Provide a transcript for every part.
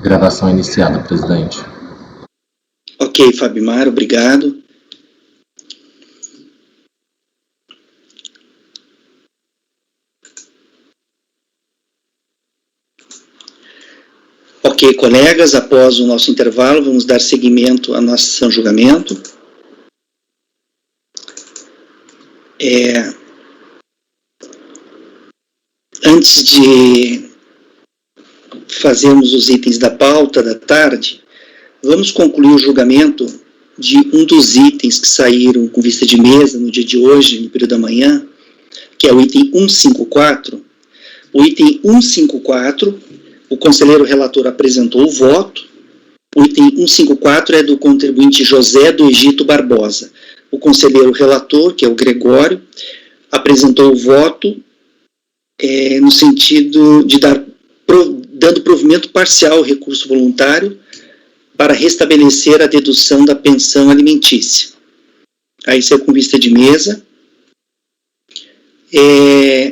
Gravação iniciada, presidente. Ok, Fabimar, obrigado. Ok, colegas, após o nosso intervalo, vamos dar seguimento à nossa sessão de julgamento. Antes de fazermos os itens da pauta da tarde, vamos concluir o julgamento de um dos itens que saíram com vista de mesa no dia de hoje, no período da manhã, que é o item 154. O item 154, o conselheiro relator apresentou o voto. O item 154 é do contribuinte José do Egito Barbosa. O conselheiro relator, que é o Gregório, apresentou o voto no sentido de dando provimento parcial ao recurso voluntário para restabelecer a dedução da pensão alimentícia. Aí isso é com vista de mesa.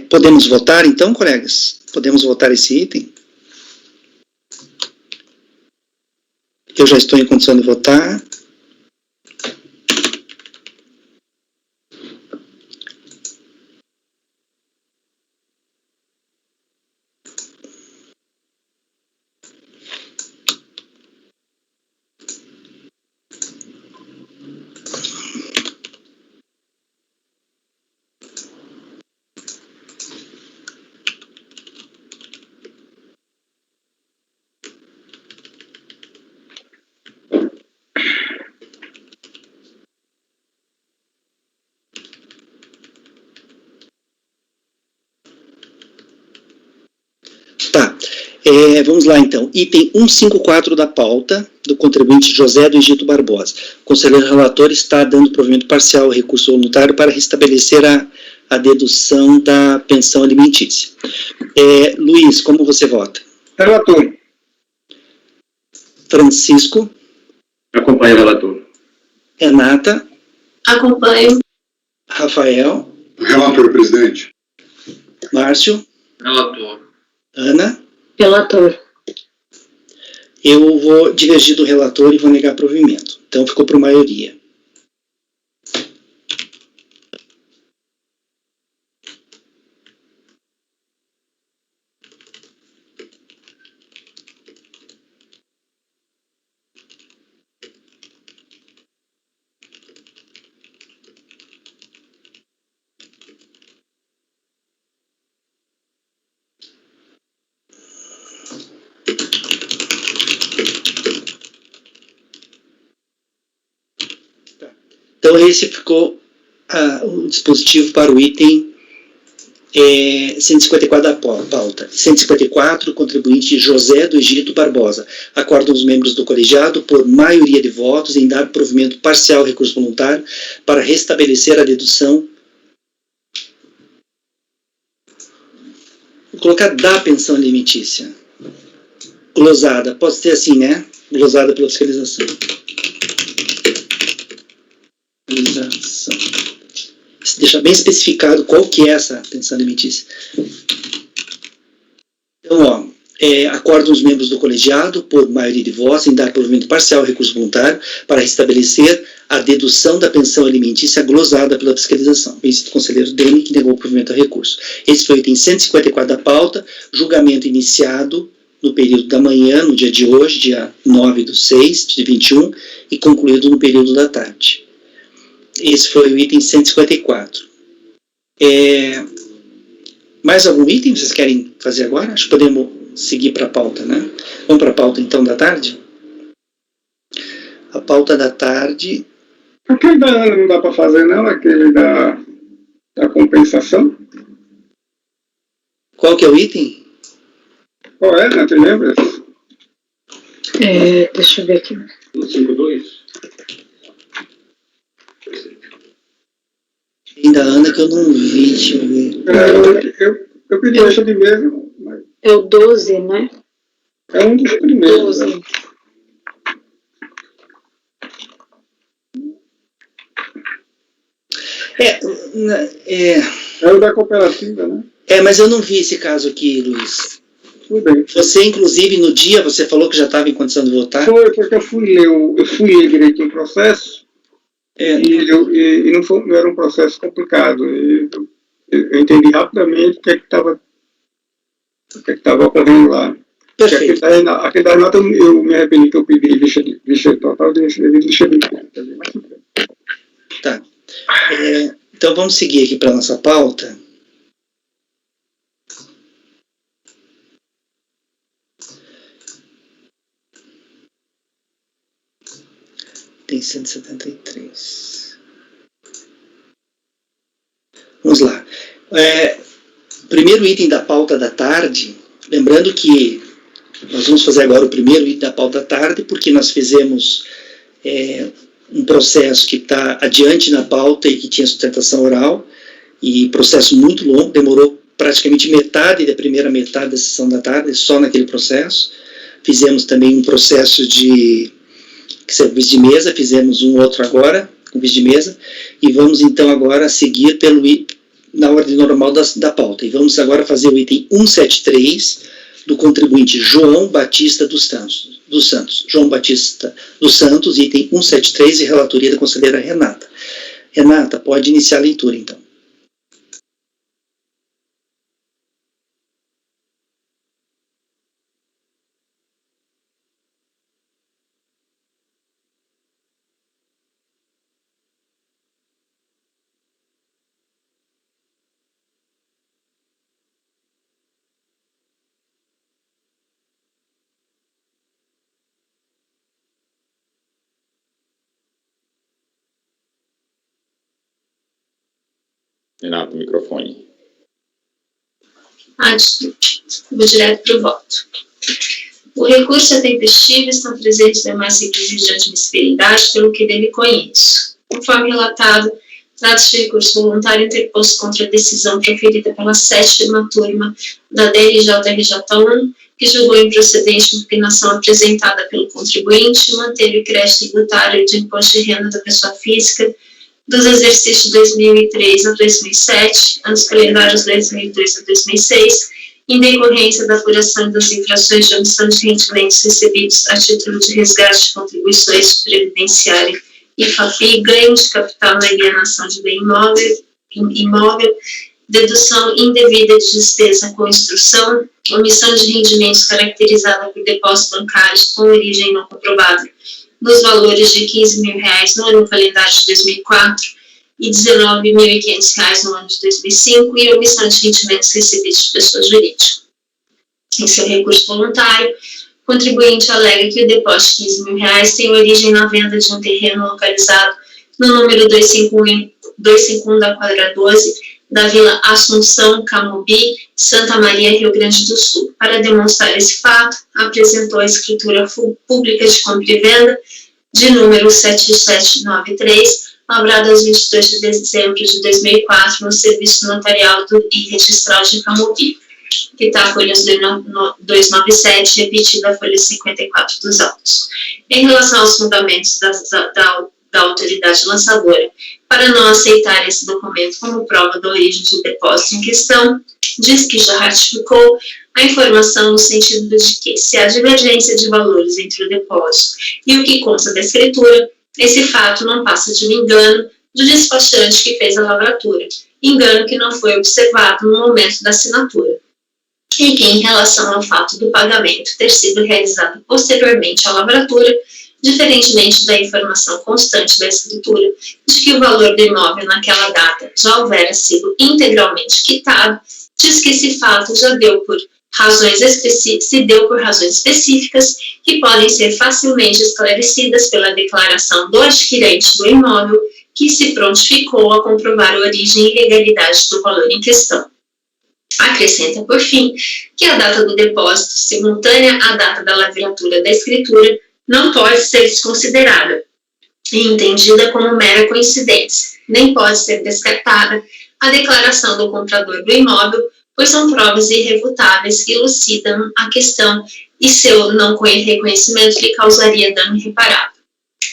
Podemos votar então, colegas? Podemos votar esse item? Eu já estou em condição de votar. Tá, vamos lá então. Item 154 da pauta, do contribuinte José do Egito Barbosa. O conselheiro relator está dando provimento parcial ao recurso voluntário para restabelecer a dedução da pensão alimentícia. Luiz, como você vota? Relator. Francisco? Acompanho o relator. Renata? Acompanho. Rafael? Relator, presidente. Márcio? Relator. Ana? Relator. Eu vou divergir do relator e vou negar provimento. Então ficou por maioria. Então, esse ficou o dispositivo para o item 154 da pauta. 154, contribuinte José do Egito Barbosa. Acordam os membros do colegiado, por maioria de votos, em dar provimento parcial ao recurso voluntário para restabelecer a dedução. Vou colocar da pensão alimentícia. Glosada. Pode ser assim, né? Glosada pela fiscalização. Deixa bem especificado qual que é essa pensão alimentícia. Então, acordam os membros do colegiado, por maioria de votos, em dar provimento parcial ao recurso voluntário para restabelecer a dedução da pensão alimentícia glosada pela fiscalização. Esse do conselheiro Dene, que negou o provimento ao recurso. Esse foi o item 154 da pauta, julgamento iniciado no período da manhã, no dia de hoje, dia 9/6 de 21, e concluído no período da tarde. Esse foi o item 154. Mais algum item vocês querem fazer agora? Acho que podemos seguir para a pauta, né? Vamos para a pauta, então, da tarde? A pauta da tarde... Aquele da Ana não dá para fazer, não? Aquele da compensação? Qual que é o item? Qual é, Ana? Tu lembra? Deixa eu ver aqui. 152. Da Ana que eu não vi, deixa eu ver. Eu pedi essa de mesmo, mas... É o 12, né? É um dos primeiros. 12. Né? É o da cooperativa, né? mas eu não vi esse caso aqui, Luiz. tudo bem. Você, inclusive, no dia, você falou que já estava em condição de votar? Foi porque eu fui ler direito o processo e não era um processo complicado. Eu entendi rapidamente o que estava ocorrendo lá. Perfeito. Aquele da nota eu me arrependi que eu pedi lixa total de lixa de. Tá. Então vamos seguir aqui para a nossa pauta. Tem 173. Vamos lá. Primeiro item da pauta da tarde, lembrando que nós vamos fazer agora o primeiro item da pauta da tarde, porque nós fizemos um processo que está adiante na pauta e que tinha sustentação oral, e processo muito longo, demorou praticamente metade da primeira metade da sessão da tarde, só naquele processo. Fizemos também um processo de serviço de mesa, fizemos um outro agora, com vice de mesa, e vamos então agora seguir na ordem normal da pauta. E vamos agora fazer o item 173 do contribuinte João Batista dos Santos. João Batista dos Santos, item 173, e relatoria da conselheira Renata. Renata, pode iniciar a leitura, então. Renato, microfone. Vou direto para o voto. O recurso é tempestivo, estão presentes demais requisitos de admissibilidade, pelo que dele conheço. Conforme relatado, trata-se de recurso voluntário interposto contra a decisão proferida pela 7ª turma da DRJ-RJ1, que julgou improcedente a impugnação apresentada pelo contribuinte e manteve o crédito tributário de imposto de renda da pessoa física dos exercícios de 2003 a 2007, anos calendários 2002 a 2006, em decorrência da apuração das infrações de omissão de rendimentos recebidos a título de resgate de contribuições previdenciárias e FAPI, ganho de capital na alienação de bem imóvel, dedução indevida de despesa com instrução, omissão de rendimentos caracterizada por depósito bancário com origem não comprovada, nos valores de R$15.000 no ano calendário de 2004 e R$19.500 no ano de 2005, e omissão de rendimentos recebidos de pessoa jurídica. Em seu recurso voluntário, o contribuinte alega que o depósito de R$15.000 tem origem na venda de um terreno localizado no número 251 da quadra 12, da Vila Assunção, Camobi, Santa Maria, Rio Grande do Sul. Para demonstrar esse fato, apresentou a escritura pública de compra e venda de número 7793, lavrada aos 22 de dezembro de 2004 no Serviço Notarial e Registral de Camobi, que está a folha 297, repetida a folha 54 dos autos. Em relação aos fundamentos da autoridade lançadora para não aceitar esse documento como prova da origem do depósito em questão, diz que já ratificou a informação no sentido de que, se há divergência de valores entre o depósito e o que consta da escritura, esse fato não passa de um engano do despachante que fez a lavratura, engano que não foi observado no momento da assinatura, e que, em relação ao fato do pagamento ter sido realizado posteriormente à lavratura, diferentemente da informação constante da escritura de que o valor do imóvel naquela data já houvera sido integralmente quitado, diz que esse fato já deu por razões específicas que podem ser facilmente esclarecidas pela declaração do adquirente do imóvel, que se prontificou a comprovar a origem e legalidade do valor em questão. Acrescenta, por fim, que a data do depósito, simultânea à data da lavratura da escritura, não pode ser desconsiderada e entendida como mera coincidência, nem pode ser descartada a declaração do comprador do imóvel, pois são provas irrefutáveis que elucidam a questão e seu não reconhecimento lhe causaria dano irreparável.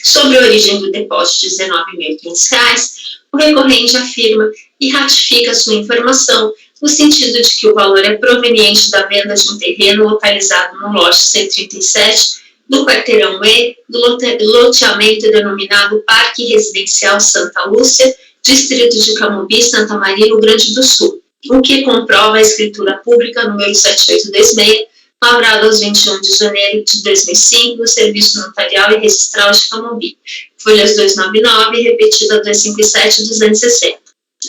Sobre a origem do depósito de R$19.500, o recorrente afirma e ratifica sua informação no sentido de que o valor é proveniente da venda de um terreno localizado no lote 137 do quarteirão E, do loteamento denominado Parque Residencial Santa Lúcia, distrito de Camobi, Santa Maria, Rio Grande do Sul, o que comprova a escritura pública número 7826, lavrada aos 21 de janeiro de 2005, do Serviço Notarial e Registral de Camobi, folhas 299 e repetida 257 e 260.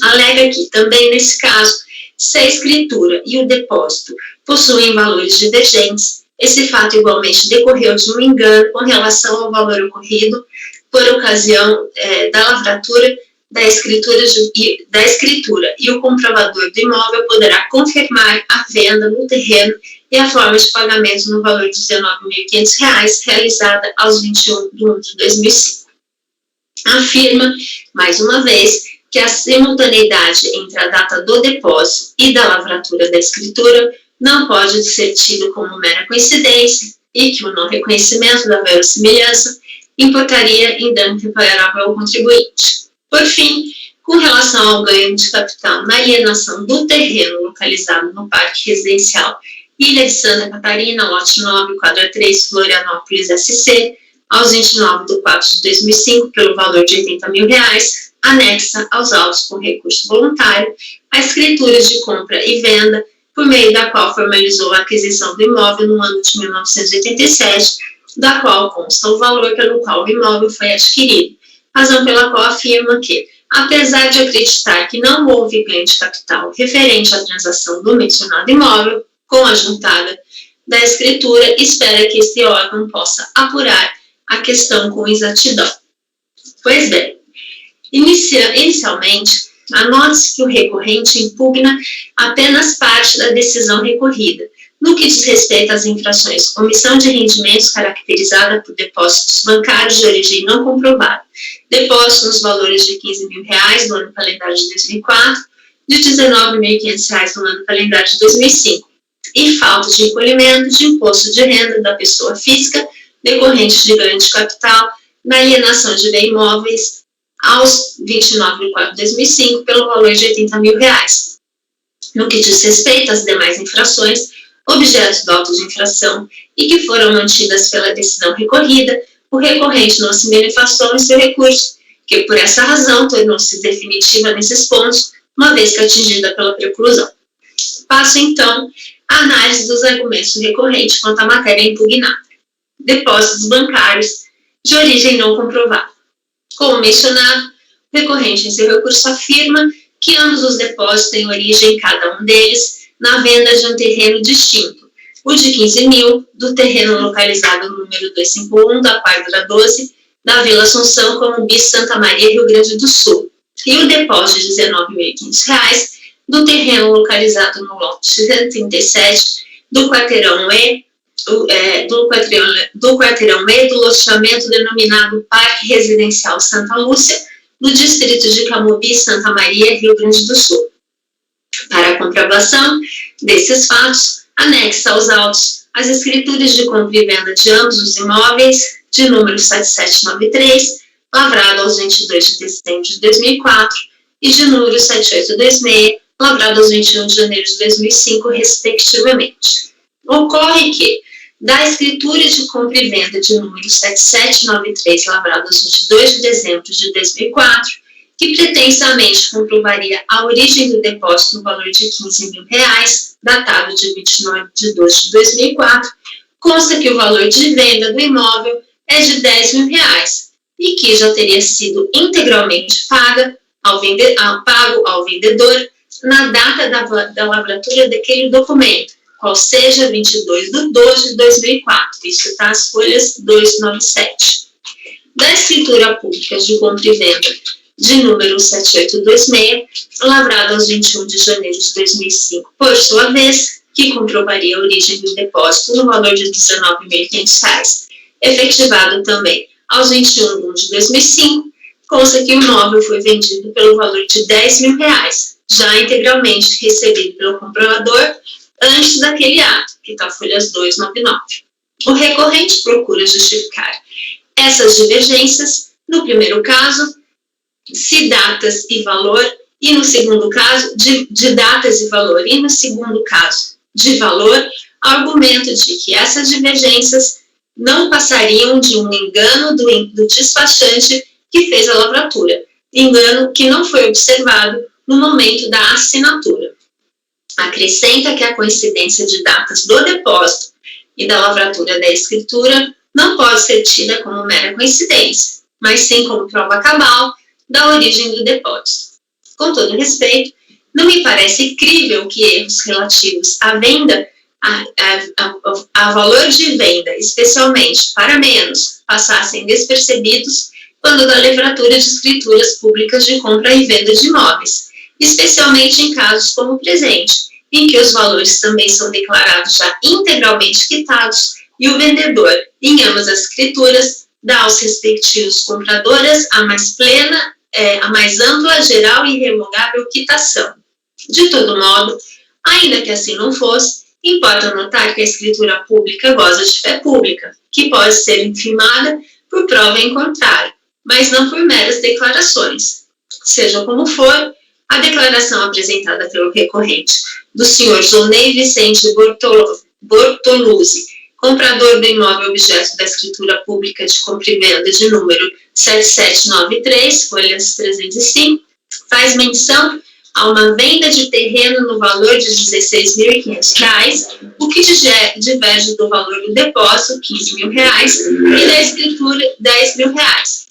Alega que, também nesse caso, se a escritura e o depósito possuem valores divergentes, esse fato igualmente decorreu de um engano com relação ao valor ocorrido por ocasião da lavratura da escritura e o comprovador do imóvel poderá confirmar a venda no terreno e a forma de pagamento no valor de R$ 19.500 realizada aos 21 de 1 de 2005. Afirma, mais uma vez, que a simultaneidade entre a data do depósito e da lavratura da escritura não pode ser tido como mera coincidência e que o não reconhecimento da verossimilhança importaria em dano irreparável ao contribuinte. Por fim, com relação ao ganho de capital na alienação do terreno localizado no Parque Residencial Ilha de Santa Catarina, lote 9, quadra 3, Florianópolis, SC, aos 29 de 4 de 2005, pelo valor de R$ 80.000, anexa aos autos com recurso voluntário, a escritura de compra e venda, por meio da qual formalizou a aquisição do imóvel no ano de 1987, da qual consta o valor pelo qual o imóvel foi adquirido, razão pela qual afirma que, apesar de acreditar que não houve ganho de capital referente à transação do mencionado imóvel, com a juntada da escritura, espera que este órgão possa apurar a questão com exatidão. Pois bem, inicialmente, anote-se que o recorrente impugna apenas parte da decisão recorrida, no que diz respeito às infrações omissão de rendimentos caracterizada por depósitos bancários de origem não comprovada, depósito nos valores de R$ 15.000 no ano calendário de 2004, de R$ 19.500 no ano calendário de 2005, e falta de recolhimento de imposto de renda da pessoa física decorrente de ganho de capital na alienação de bens imóveis aos 29 de 4 de 2005 pelo valor de R$ 80.000. No que diz respeito às demais infrações, objetos do auto de infração e que foram mantidas pela decisão recorrida, o recorrente não se manifestou em seu recurso, que por essa razão tornou-se definitiva nesses pontos, uma vez que atingida pela preclusão. Passo então a análise dos argumentos do recorrente quanto à matéria impugnada. Depósitos bancários de origem não comprovada. Como mencionado, o recorrente em seu recurso afirma que ambos os depósitos têm origem, cada um deles, na venda de um terreno distinto, o de 15.000 do terreno localizado no número 251 da quadra 12 da Vila Assunção, Camobi, Santa Maria, Rio Grande do Sul, e o depósito de R$ 19.500 do terreno localizado no lote 137 do quarteirão E, do loteamento denominado Parque Residencial Santa Lúcia, do distrito de Camobi, Santa Maria, Rio Grande do Sul. Para a comprovação desses fatos, anexa aos autos as escrituras de compra e venda de ambos os imóveis, de número 7793, lavrado aos 22 de dezembro de 2004, e de número 7826, lavrado aos 21 de janeiro de 2005, respectivamente. Ocorre que, da escritura de compra e venda de número 7793, lavrado aos 22 de dezembro de 2004, que pretensamente comprovaria a origem do depósito no valor de R$ 15.000, datado de 29 de 2 de 2004, consta que o valor de venda do imóvel é de R$ 10.000 e que já teria sido integralmente pago ao vendedor na data da lavratura daquele documento, qual seja 22 de 12 de 2004, isso está as folhas 297. Da escritura pública de compra e venda de número 7826, lavrado aos 21 de janeiro de 2005, por sua vez, que comprovaria a origem do depósito no valor de R$ 19.500, efetivado também aos 21 de 2005, consta que o imóvel foi vendido pelo valor de R$ 10.000, já integralmente recebido pelo comprador antes daquele ato, que está folhas 299. O recorrente procura justificar essas divergências, no primeiro caso, se datas e valor e no segundo caso, de datas e valor, e no segundo caso, de valor, argumento de que essas divergências não passariam de um engano do despachante que fez a lavratura, engano que não foi observado no momento da assinatura. Acrescenta que a coincidência de datas do depósito e da lavratura da escritura não pode ser tida como mera coincidência, mas sim como prova cabal da origem do depósito. Com todo respeito, não me parece crível que erros relativos à venda, a valor de venda, especialmente para menos, passassem despercebidos quando da lavratura de escrituras públicas de compra e venda de imóveis, especialmente em casos como o presente, em que os valores também são declarados já integralmente quitados e o vendedor, em ambas as escrituras, dá aos respectivos compradoras a mais plena, a mais ampla, geral e irrevogável quitação. De todo modo, ainda que assim não fosse, importa notar que a escritura pública goza de fé pública, que pode ser infirmada por prova em contrário, mas não por meras declarações. Seja como for, a declaração apresentada pelo recorrente do senhor Zonei Vicente Bortoluzzi, comprador do imóvel objeto da escritura pública de compra e venda de número 7793, folhas 305, faz menção a uma venda de terreno no valor de R$ 16.500, o que diverge do valor do depósito, R$ 15.000, e da escritura, R$ 10.000.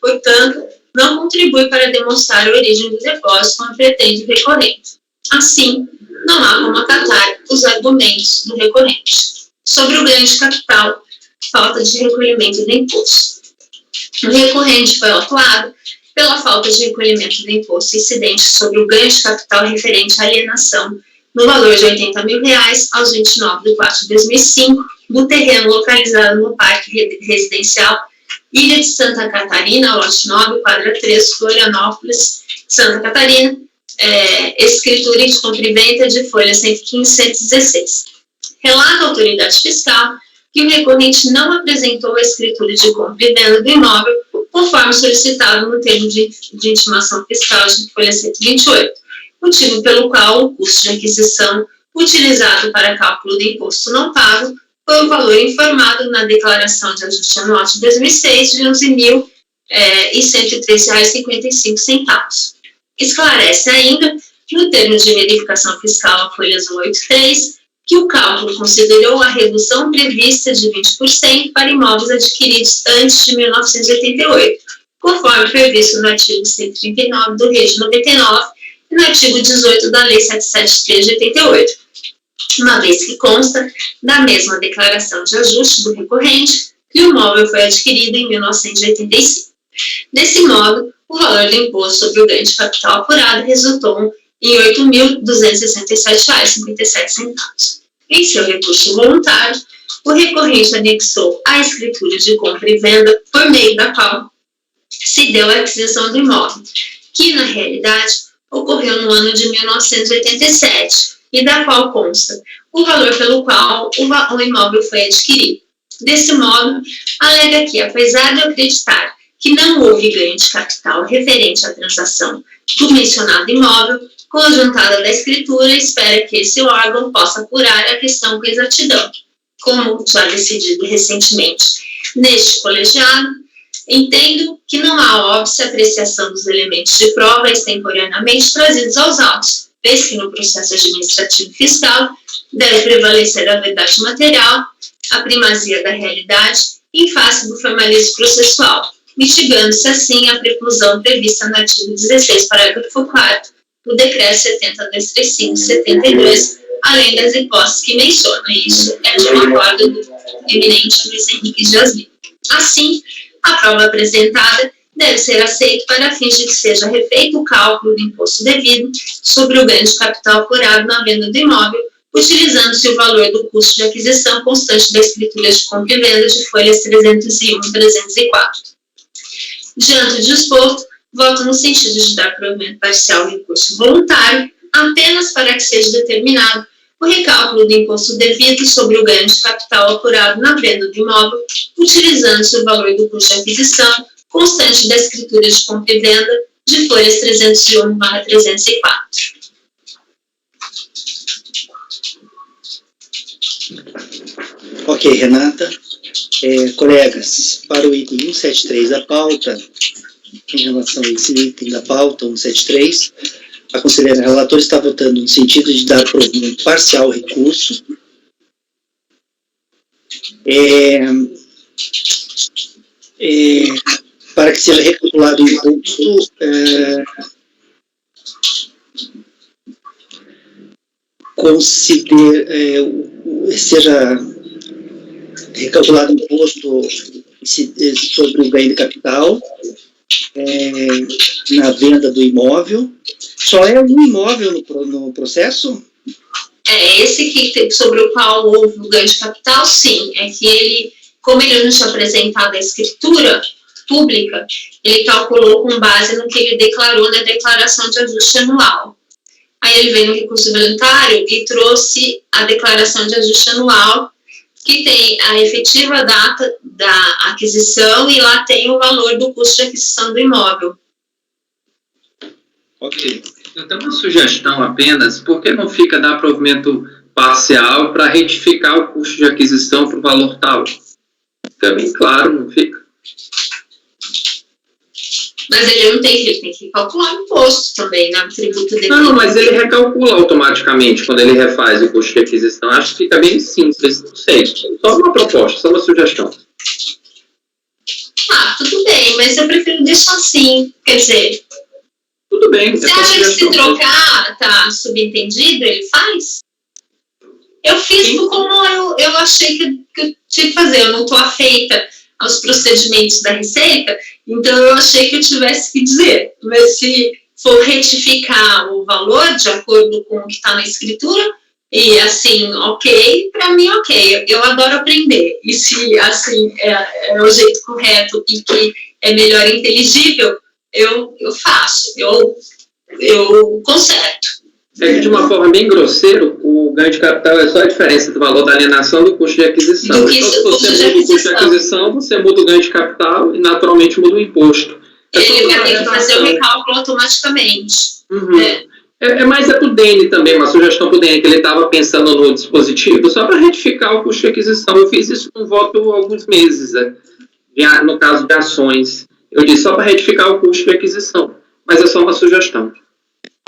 Portanto, não contribui para demonstrar a origem do depósito como pretende o recorrente. Assim, não há como acatar os argumentos do recorrente. Sobre o ganho de capital, falta de recolhimento do imposto. O recorrente foi autuado pela falta de recolhimento do imposto incidente sobre o ganho de capital referente à alienação no valor de R$ 80.000 aos 29 de 4 de 2005 do terreno localizado no Parque Residencial Ilha de Santa Catarina, lote 9, quadra 3, Florianópolis, Santa Catarina, escritura de compra e venda de folha 115 e 116. Relata a autoridade fiscal que o recorrente não apresentou a escritura de compra e venda do imóvel conforme solicitado no termo de intimação fiscal de folha 128, motivo pelo qual o custo de aquisição utilizado para cálculo do imposto não pago foi o valor informado na declaração de ajuste anual de 2006 de R$ 11.103,55. Esclarece ainda, no termo de verificação fiscal, folhas 183, que o cálculo considerou a redução prevista de 20% para imóveis adquiridos antes de 1988, conforme previsto no artigo 139 do Rei de 99 e no artigo 18 da Lei 773 de 88, uma vez que consta da mesma declaração de ajuste do recorrente que o imóvel foi adquirido em 1985. Desse modo, o valor do imposto sobre o ganho de capital apurado resultou em R$ 8.267,57. Em seu recurso voluntário, o recorrente anexou a escritura de compra e venda por meio da qual se deu a aquisição do imóvel, que, na realidade, ocorreu no ano de 1987, e da qual consta o valor pelo qual o imóvel foi adquirido. Desse modo, alega que, apesar de acreditar que não houve ganho de capital referente à transação do mencionado imóvel, com a juntada da escritura, espera que esse órgão possa apurar a questão com exatidão, como já decidido recentemente neste colegiado. Entendo que não há óbvia apreciação dos elementos de prova extemporaneamente trazidos aos autos, vez que no processo administrativo fiscal deve prevalecer a verdade material, a primazia da realidade, em face do formalismo processual, mitigando-se assim a preclusão prevista no artigo 16, parágrafo 4 do Decreto 70.235/72, além das hipóteses que menciona. Isso é de um acordo do eminente Luiz Henrique Dias Lima. Assim, a prova apresentada deve ser aceita para fins de que seja refeito o cálculo do imposto devido sobre o ganho de capital apurado na venda do imóvel, utilizando-se o valor do custo de aquisição constante da escritura de compra e venda de folhas 301 e 304. Diante de exposto, voto no sentido de dar provimento parcial ao recurso voluntário, apenas para que seja determinado o recálculo do imposto devido sobre o ganho de capital apurado na venda do imóvel, utilizando-se o valor do custo de aquisição constante da escritura de compra e venda de folhas 301/304. Ok, Renata. Colegas, para o item 173 da pauta, em relação a esse item da pauta 173, a conselheira relatora está votando no sentido de dar provimento parcial ao recurso, para que seja recalculado o imposto seja recalculado o imposto sobre o ganho de capital na venda do imóvel. Só é um imóvel no processo? Esse que sobre o qual houve o ganho de capital, sim. É que ele, como ele não tinha apresentado a escritura pública, ele calculou com base no que ele declarou na declaração de ajuste anual. Aí ele veio no recurso voluntário e trouxe a declaração de ajuste anual, que tem a efetiva data da aquisição e lá tem o valor do custo de aquisição do imóvel. Ok. Eu tenho uma sugestão apenas, por que não fica dar provimento parcial para retificar o custo de aquisição para o valor tal? Fica bem claro, não fica? Mas ele tem que calcular o imposto também, né? O tributo dele. Não, mas ele recalcula automaticamente quando ele refaz o custo de aquisição. Acho que fica bem simples, não sei. Só uma proposta, só uma sugestão. Tudo bem, mas eu prefiro deixar assim. Quer dizer, tudo bem. Você acha que se trocar, tá subentendido, ele faz? Eu fiz como eu achei que eu tinha que fazer. Eu não estou afeita aos procedimentos da Receita, então eu achei que eu tivesse que dizer. Mas se for retificar o valor de acordo com o que está na escritura, e assim, ok, para mim ok. Eu adoro aprender. E se assim é o jeito correto e que é melhor inteligível, eu faço, eu conserto. É que de uma forma bem grosseira, o ganho de capital é só a diferença do valor da alienação do custo de aquisição. Do que então, se custo você de muda o custo de aquisição. aquisição, você muda o ganho de capital e naturalmente muda o imposto. Ele vai ter que fazer o recálculo automaticamente. Uhum. Mas é para o DN também, uma sugestão para o DN, que ele estava pensando no dispositivo, só para retificar o custo de aquisição. Eu fiz isso com voto há alguns meses, no caso de ações. Eu disse só para retificar o custo de aquisição, mas é só uma sugestão.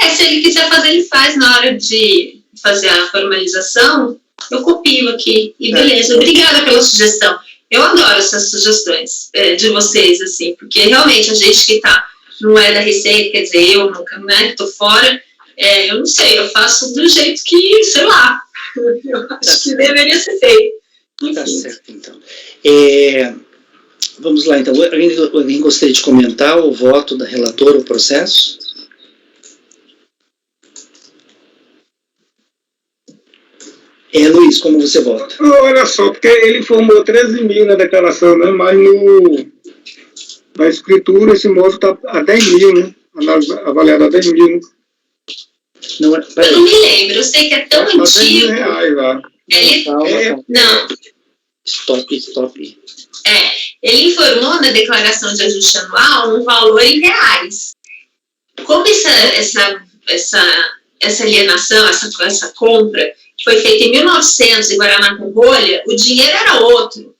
Se ele quiser fazer, ele faz na hora de fazer a formalização, eu copio aqui, e beleza. Obrigada pela sugestão. Eu adoro essas sugestões de vocês, assim, porque realmente a gente que não é da Receita, quer dizer, eu nunca, né, tô fora, eu não sei, eu faço do jeito que, sei lá, eu acho que deveria ser feito. Enfim. Tá certo, então. Vamos lá, então. Alguém gostaria de comentar o voto da relatora, o processo? Luiz, como você vota? Olha só, porque ele informou 13 mil na declaração, né? Mas na escritura esse imóvel está a 10 mil, né? Avaliado a 10 mil. Não, eu não me lembro, eu sei que é tão antigo. 10 mil reais lá. Calma. Não. Stop. Ele informou na declaração de ajuste anual um valor em reais. Como essa alienação, essa compra, foi feita em 1900 em Guaraná com rolha, o dinheiro era outro.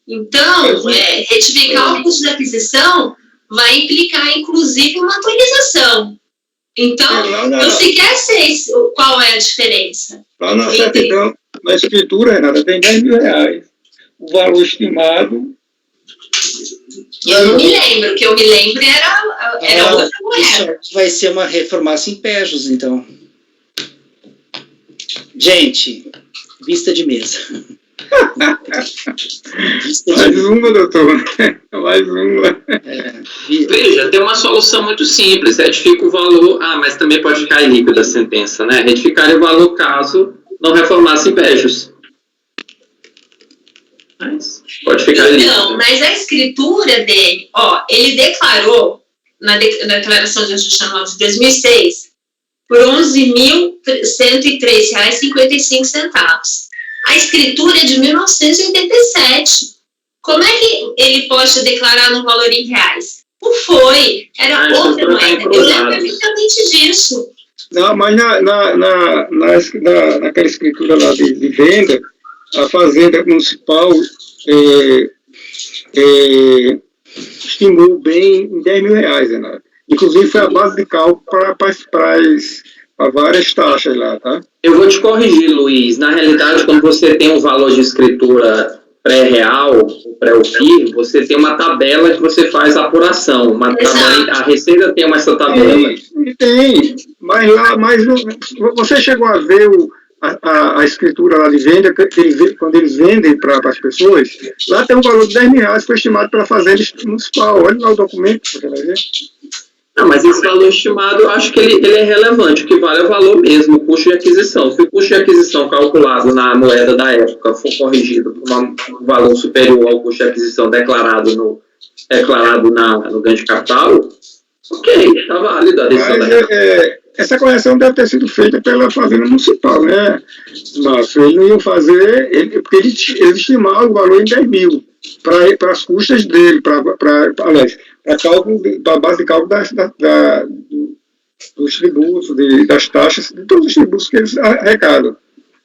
Então, retificar o custo da aquisição vai implicar, inclusive, uma atualização. Então, eu sequer sei qual é a diferença. Lá na certidão, na escritura, Renata, tem 10 mil reais. O valor estimado... Eu não me lembro, o que eu me lembro era outra moeda. Isso vai ser uma reformação em Pejos, então. Gente, vista de mesa. Mais uma, doutor. Mais uma. Veja, tem uma solução muito simples. Retifica o valor... mas também pode ficar líquido a sentença, né? Retificar o valor caso não reformasse em Pejos. Mas pode ficar líquido. Não, mas a escritura dele, ele declarou na declaração de ajuste anual de 2006 por R$ 11.103,55. A escritura é de 1987. Como é que ele pode declarar no valor em reais? Não foi. Era A outra estrutura tá moeda. Eu cruzada. lembro perfeitamente disso. Não, mas naquela escritura lá de venda, a Fazenda Municipal estimou bem em R$10.000, Renato. Inclusive foi a base de cálculo para várias taxas lá, tá? Eu vou te corrigir, Luiz. Na realidade, quando você tem um valor de escritura pré-real, pré-UFIR, você tem uma tabela que você faz a apuração. Uma tabela, a Receita tem essa tabela. Tem, mas você chegou a ver a escritura lá de venda, quando eles vendem para as pessoas, lá tem um valor de R$10.000 que foi estimado pela Fazenda Municipal. Olha lá o documento, você vai ver. Não, mas esse valor estimado, eu acho que ele é relevante. O que vale é o valor mesmo, o custo de aquisição. Se o custo de aquisição calculado na moeda da época for corrigido por um valor superior ao custo de aquisição declarado no ganho de capital, ok, está válido a decisão da época. Essa correção deve ter sido feita pela Fazenda Municipal, né, Márcio? Eles não iam fazer, porque eles estimaram o valor em 10 mil para as custas dele, para a base de cálculo dos tributos, das taxas, de todos os tributos que eles arrecadam.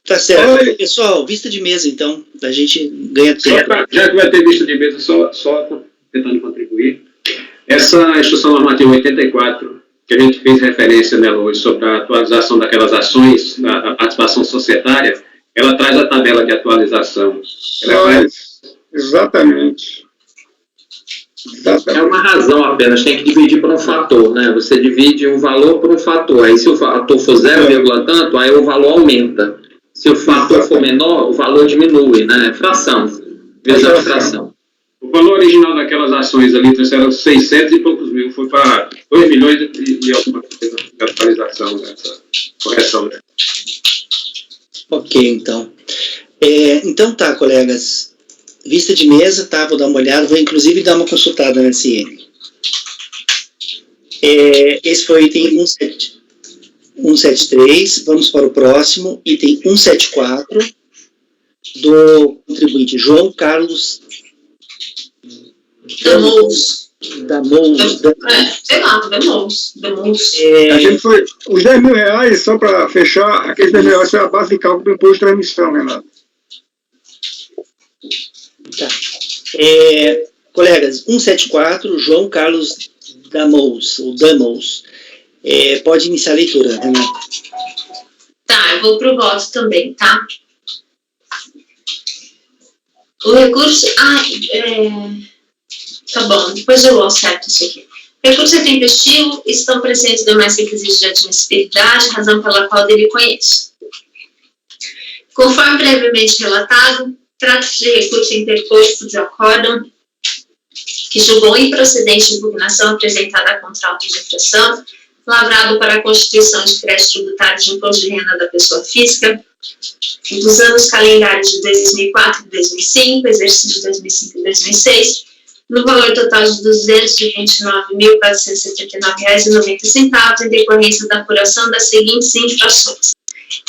Tá certo. Pessoal, vista de mesa, então, a gente ganha tempo. Já que vai ter vista de mesa, só tentando contribuir. Essa Instrução Normativa 84, que a gente fez referência nela hoje sobre a atualização daquelas ações, a participação societária, ela traz a tabela de atualização. Exatamente. É uma razão apenas, tem que dividir por um fator, né? Você divide o valor por um fator, aí se o fator for 0, tanto, aí o valor aumenta. Se o fator for menor, o valor diminui, né? Fração, vezes a fração. O valor original daquelas ações ali era 600 e poucos mil, foi para 2 milhões e alguma coisa de atualização dessa correção. Né? Ok, então. Então tá, colegas. Vista de mesa, tá? Vou dar uma olhada, vou inclusive dar uma consultada na CN. Esse foi o item 173, vamos para o próximo, item 174, do contribuinte João Carlos Damous. Sei lá, Damous. A gente foi, os R$10.000, só para fechar, aqueles R$10.000 foi a base de cálculo do imposto de transmissão, Renato. Tá. Colegas, 174, João Carlos Damous, ou Damous. Pode iniciar a leitura, Renato. Tá, eu vou pro voto também, tá? O recurso... Tá bom, depois eu acerto isso aqui. Recurso é tempestivo, estão presentes demais requisitos de admissibilidade, razão pela qual dele conheço. Conforme previamente relatado, trata-se de recurso interposto de acórdão que julgou improcedente a impugnação apresentada contra auto de infração, lavrado para a constituição de crédito tributário de imposto de renda da pessoa física, dos anos calendários de 2004 e 2005, exercício de 2005 e 2006, no valor total de R$ 229.479,90, em decorrência da apuração das seguintes infrações: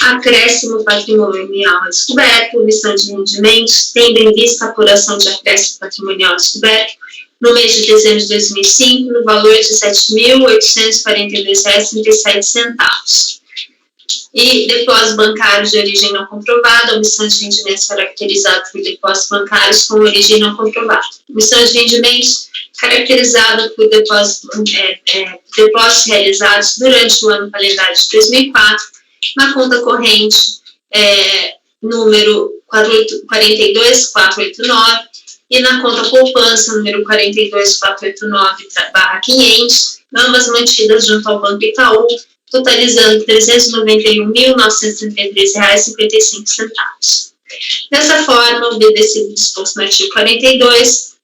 acréscimo patrimonial a descoberto, omissão de rendimentos, tendo em vista a apuração de acréscimo patrimonial a descoberto, no mês de dezembro de 2005, no valor de R$ 7.842,37. E depósitos bancários de origem não comprovada, omissão de rendimentos caracterizada por depósitos bancários com origem não comprovada. Omissão de rendimentos caracterizada por depósitos realizados durante o ano calendário de 2004, na conta corrente número 42489 e na conta poupança número 42489/500, ambas mantidas junto ao Banco Itaú, totalizando R$ 391.933,55. Dessa forma, obedecido o disposto no artigo 42,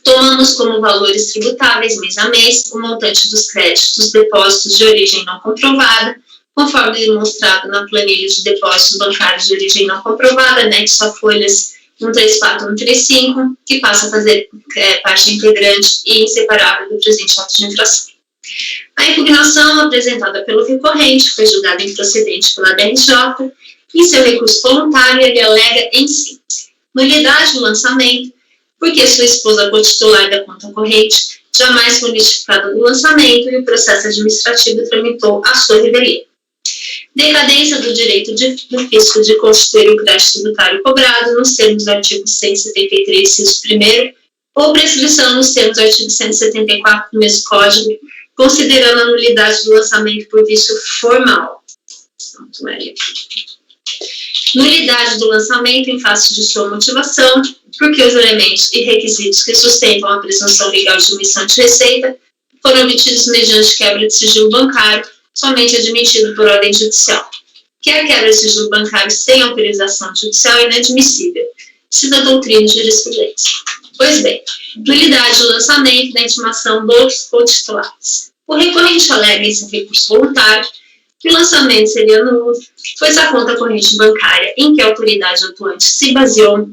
tomamos como valores tributáveis mês a mês o montante dos créditos dos depósitos de origem não comprovada, conforme demonstrado na planilha de depósitos bancários de origem não comprovada, anexo a folhas 134 e 135, que passa a fazer parte integrante e inseparável do presente ato de infração. A impugnação apresentada pelo recorrente foi julgada improcedente pela DRJ e seu recurso voluntário ele alega em síntese nulidade do lançamento, porque sua esposa cotitular da conta corrente jamais foi notificado do lançamento e o processo administrativo tramitou a sua revelia. Decadência do direito do fisco de constituir o crédito tributário cobrado nos termos do artigo 173, inciso 1º, ou prescrição nos termos do artigo 174 do mesmo Código, considerando a nulidade do lançamento por vício formal. Nulidade do lançamento em face de sua motivação, porque os elementos e requisitos que sustentam a presunção legal de omissão de receita foram obtidos mediante quebra de sigilo bancário, somente admitido por ordem judicial. Que a quebra de sigilo bancário sem autorização judicial é inadmissível, se da doutrina de jurisprudência. Pois bem, nulidade do lançamento da intimação dos cotitulares. O recorrente alega em seu recurso voluntário que o lançamento seria nulo, pois a conta corrente bancária em que a autoridade atuante se baseou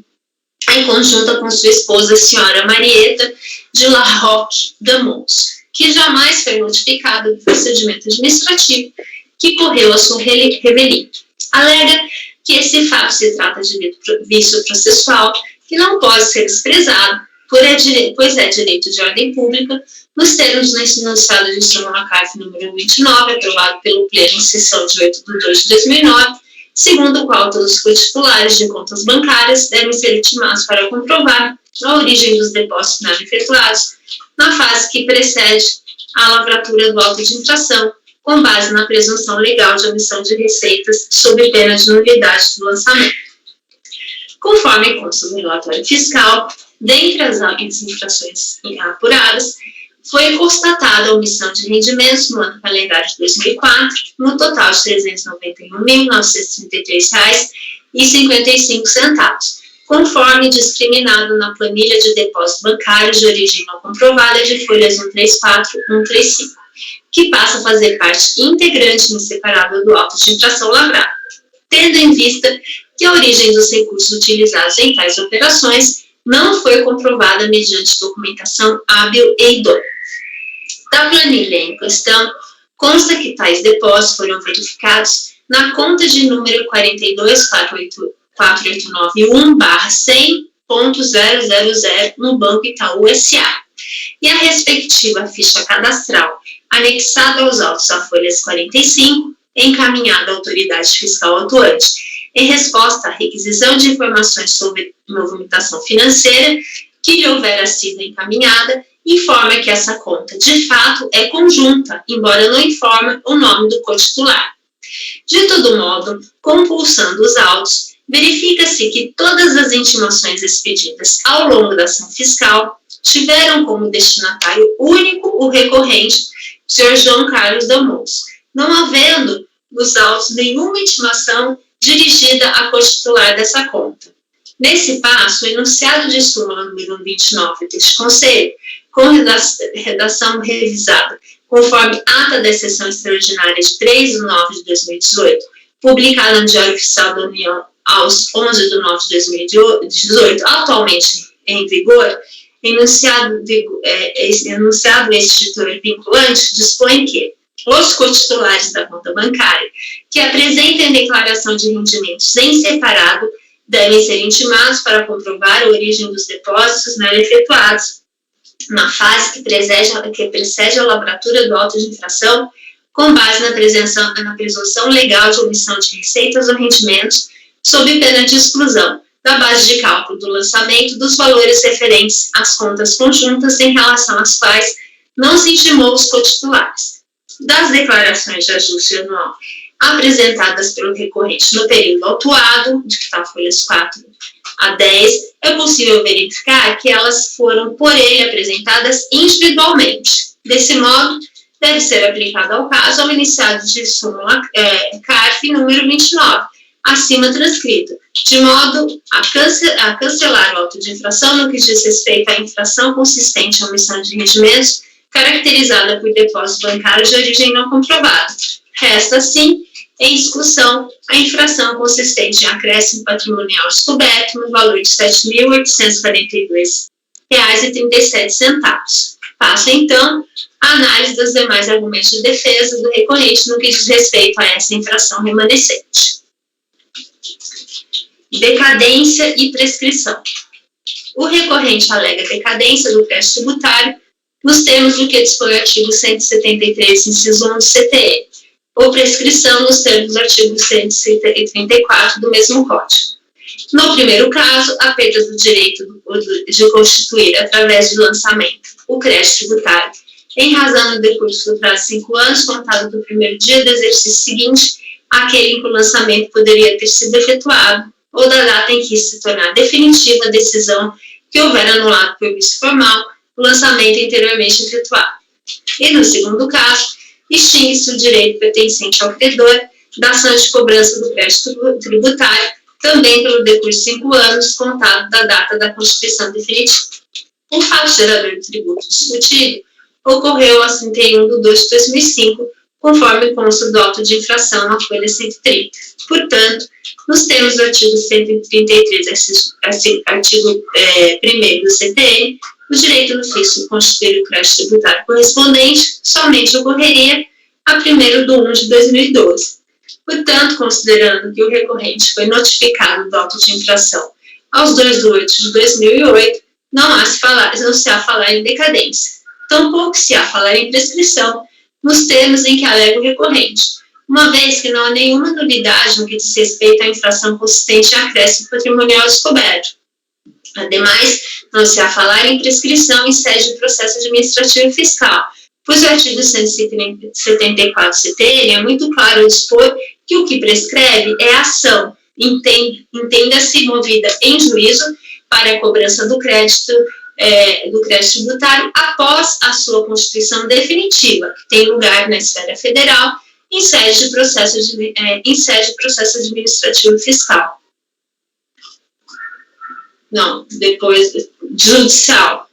em conjunta com sua esposa, a senhora Marieta de La Roque Damos, que jamais foi notificada do procedimento administrativo que correu a sua revelia. Alega que esse fato se trata de vício processual que não pode ser desprezado, pois é direito de ordem pública, nos termos do enunciado de súmula CARF número 29, aprovado pelo Pleno em sessão de 8 de 2 de 2009, segundo o qual todos os cotitulares de contas bancárias devem ser intimados para comprovar a origem dos depósitos não efetuados na fase que precede a lavratura do auto de infração, com base na presunção legal de omissão de receitas sob pena de nulidade do lançamento. Conforme consta no relatório fiscal, dentre as infrações apuradas, foi constatada a omissão de rendimentos no ano calendário de 2004, no total de R$ 391.933,55, conforme discriminado na planilha de depósito bancário de origem não comprovada de folhas 134 e 135, que passa a fazer parte integrante e inseparável do auto de infração lavrado, tendo em vista que a origem dos recursos utilizados em tais operações não foi comprovada mediante documentação hábil e idônea. Da planilha em questão, consta que tais depósitos foram verificados na conta de número 42.48991/100.000 no Banco Itaú S.A. e a respectiva ficha cadastral, anexada aos autos à folha 45, encaminhada à autoridade fiscal atuante, em resposta à requisição de informações sobre movimentação financeira que lhe houvera sido encaminhada, informa que essa conta, de fato, é conjunta, embora não informe o nome do cotitular. De todo modo, compulsando os autos, verifica-se que todas as intimações expedidas ao longo da ação fiscal tiveram como destinatário único o recorrente, Sr. João Carlos Damos, não havendo nos autos nenhuma intimação dirigida a cotitular dessa conta. Nesse passo, o enunciado de súmula número 29 deste Conselho, com redação revisada, conforme ata da sessão extraordinária de 3 de 9 de 2018, publicada no Diário Oficial da União aos 11 de 9 de 2018, atualmente em vigor, enunciado este título vinculante, dispõe que os cotitulares da conta bancária que apresentem declaração de rendimentos em separado devem ser intimados para comprovar a origem dos depósitos nela efetuados na fase que precede a lavratura do auto de infração, com base na presunção legal de omissão de receitas ou rendimentos, sob pena de exclusão da base de cálculo do lançamento dos valores referentes às contas conjuntas em relação às quais não se intimou os cotitulares. Das declarações de ajuste anual apresentadas pelo recorrente no período autuado, de que está folhas 4 a 10, é possível verificar que elas foram por ele apresentadas individualmente. Desse modo, deve ser aplicado ao caso ao enunciado de súmula CARF número 29, acima transcrito, de modo a cancelar o auto de infração no que diz respeito à infração consistente em omissão de rendimentos, caracterizada por depósito bancário de origem não comprovada. Resta, assim, em discussão a infração consistente em acréscimo patrimonial descoberto no valor de R$ 7.842,37. Passa, então, a análise dos demais argumentos de defesa do recorrente no que diz respeito a essa infração remanescente. Decadência e prescrição. O recorrente alega decadência do crédito tributário nos termos do que dispõe o artigo 173, inciso 1 do CTN, ou prescrição nos termos do artigo 134 do mesmo Código. No primeiro caso, a perda do direito de constituir, através de lançamento, o crédito tributário, em razão do decurso do prazo de 5 anos, contado do primeiro dia do exercício seguinte, aquele em que o lançamento poderia ter sido efetuado, ou da data em que se tornar definitiva a decisão que houver anulado por vício formal o lançamento anteriormente efetuado. E no segundo caso, extingue-se o direito pertencente ao credor da ação de cobrança do crédito tributário, também pelo decurso de 5 anos, contado da data da constituição definitiva. O fato gerador do tributo discutido ocorreu a 31 de 2 de 2005, conforme consta do auto de infração na folha 130. Portanto, nos termos do artigo 133, artigo 1º do CTN, o direito do fisco de constituir o crédito tributário correspondente somente ocorreria a 1º de 1 de 2012. Portanto, considerando que o recorrente foi notificado do auto de infração aos 2 de 8 de 2008, não se há falar em decadência. Tampouco se há falar em prescrição nos termos em que alega o recorrente, uma vez que não há nenhuma nulidade no que diz respeito à infração consistente em acréscimo patrimonial descoberto. Ademais, não se há falar em prescrição em sede de processo administrativo fiscal, pois o artigo 174 CTN é muito claro ao dispor que o que prescreve é a ação, entenda-se movida em juízo para a cobrança do crédito tributário após a sua constituição definitiva, que tem lugar na esfera federal, em sede de processo administrativo fiscal. Não, depois judicial.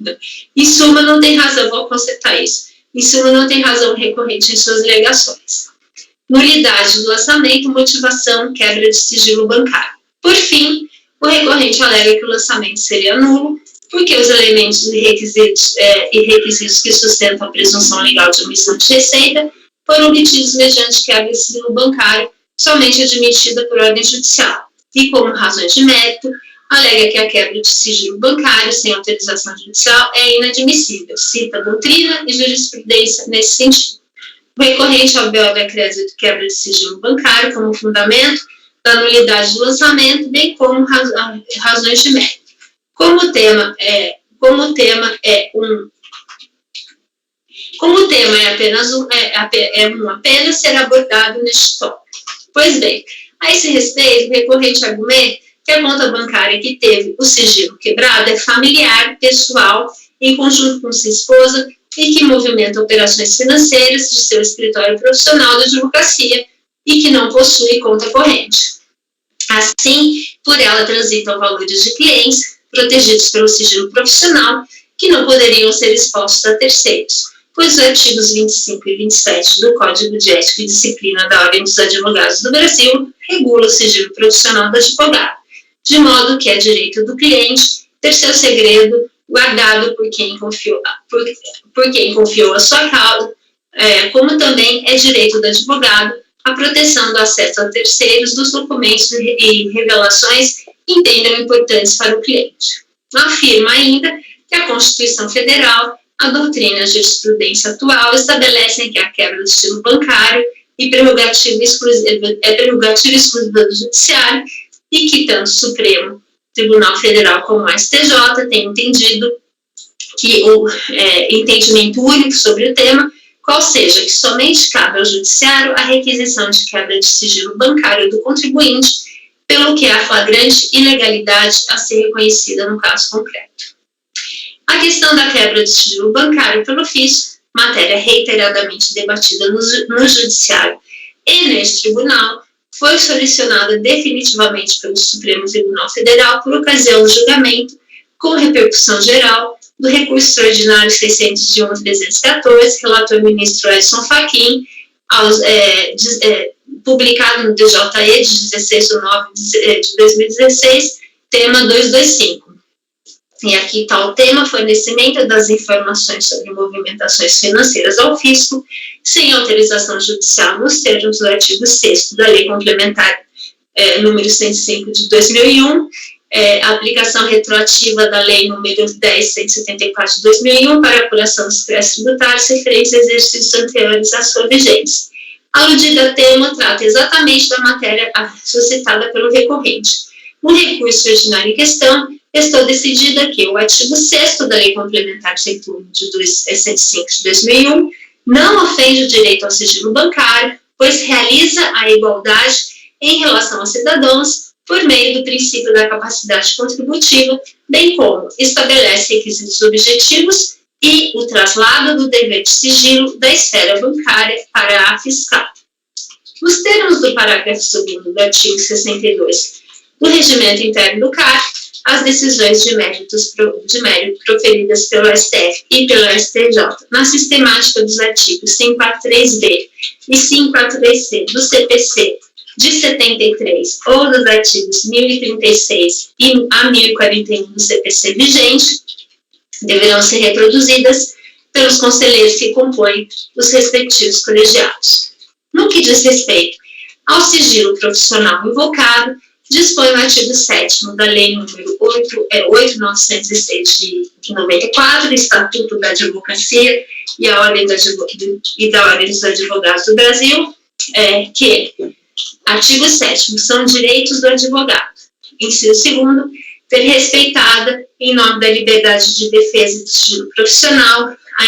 Em suma, não tem razão, vou consertar isso. Em suma, não tem razão recorrente em suas alegações. Nulidade do lançamento, motivação, quebra de sigilo bancário. Por fim, o recorrente alega que o lançamento seria nulo, porque os elementos e requisitos que sustentam a presunção legal de omissão de receita foram obtidos mediante quebra de sigilo bancário, somente admitida por ordem judicial. E como razões de mérito, alega que a quebra de sigilo bancário sem autorização judicial é inadmissível, cita doutrina e jurisprudência nesse sentido. O recorrente alega a quebra de sigilo bancário como fundamento da nulidade do lançamento, bem como razões de mérito. Como o tema é apenas ser abordado neste tópico. Pois bem, a esse respeito, o recorrente argumenta que a conta bancária que teve o sigilo quebrado é familiar, pessoal, em conjunto com sua esposa e que movimenta operações financeiras de seu escritório profissional de advocacia e que não possui conta corrente. Assim, por ela transitam valores de clientes protegidos pelo sigilo profissional que não poderiam ser expostos a terceiros, pois os artigos 25 e 27 do Código de Ética e Disciplina da Ordem dos Advogados do Brasil regulam o sigilo profissional do advogado, de modo que é direito do cliente ter seu segredo guardado por quem confiou a sua causa, como também é direito do advogado a proteção do acesso a terceiros dos documentos e revelações que entendam importantes para o cliente. Afirma ainda que a Constituição Federal, a doutrina e a jurisprudência atual estabelecem que a quebra do sigilo bancário é prerrogativa exclusiva do Judiciário e que tanto o Supremo Tribunal Federal como o STJ têm entendido que o entendimento único sobre o tema, qual seja que somente cabe ao Judiciário a requisição de quebra de sigilo bancário do contribuinte, pelo que há flagrante ilegalidade a ser reconhecida no caso concreto. A questão da quebra de sigilo bancário pelo fisco, matéria reiteradamente debatida no Judiciário e neste tribunal, foi solucionada definitivamente pelo Supremo Tribunal Federal por ocasião do julgamento, com repercussão geral, do recurso extraordinário 601/314, relator ministro Edson Fachin, publicado no DJE de 16 de 9 de 2016, tema 225. E aqui está o tema: fornecimento das informações sobre movimentações financeiras ao fisco, sem autorização judicial nos termos do artigo 6º da Lei Complementar número 105 de 2001, a aplicação retroativa da Lei número 10.174 de 2001 para apuração dos créditos tributários referentes a exercícios anteriores à sua vigência. A aludida tema trata exatamente da matéria suscitada pelo recorrente. No recurso ordinário em questão, estou decidida que o artigo 6º da Lei Complementar 101 de 105 de 2001 não ofende o direito ao sigilo bancário, pois realiza a igualdade em relação aos cidadãos por meio do princípio da capacidade contributiva, bem como estabelece requisitos objetivos e o traslado do dever de sigilo da esfera bancária para a fiscal. Nos termos do parágrafo 2º do artigo 62 do Regimento Interno do CAR, as decisões de mérito proferidas pelo STF e pelo STJ na sistemática dos artigos 543B e 543C do CPC de 73 ou dos artigos 1036 a 1041 do CPC vigente deverão ser reproduzidas pelos conselheiros que compõem os respectivos colegiados. No que diz respeito ao sigilo profissional invocado, dispõe o artigo 7º da Lei número 8.906 de 94, Estatuto da Advocacia e da Ordem dos Advogados do Brasil, que, artigo 7º, são direitos do advogado. Inciso 2º, ter respeitada, em nome da liberdade de defesa e do sigilo profissional, a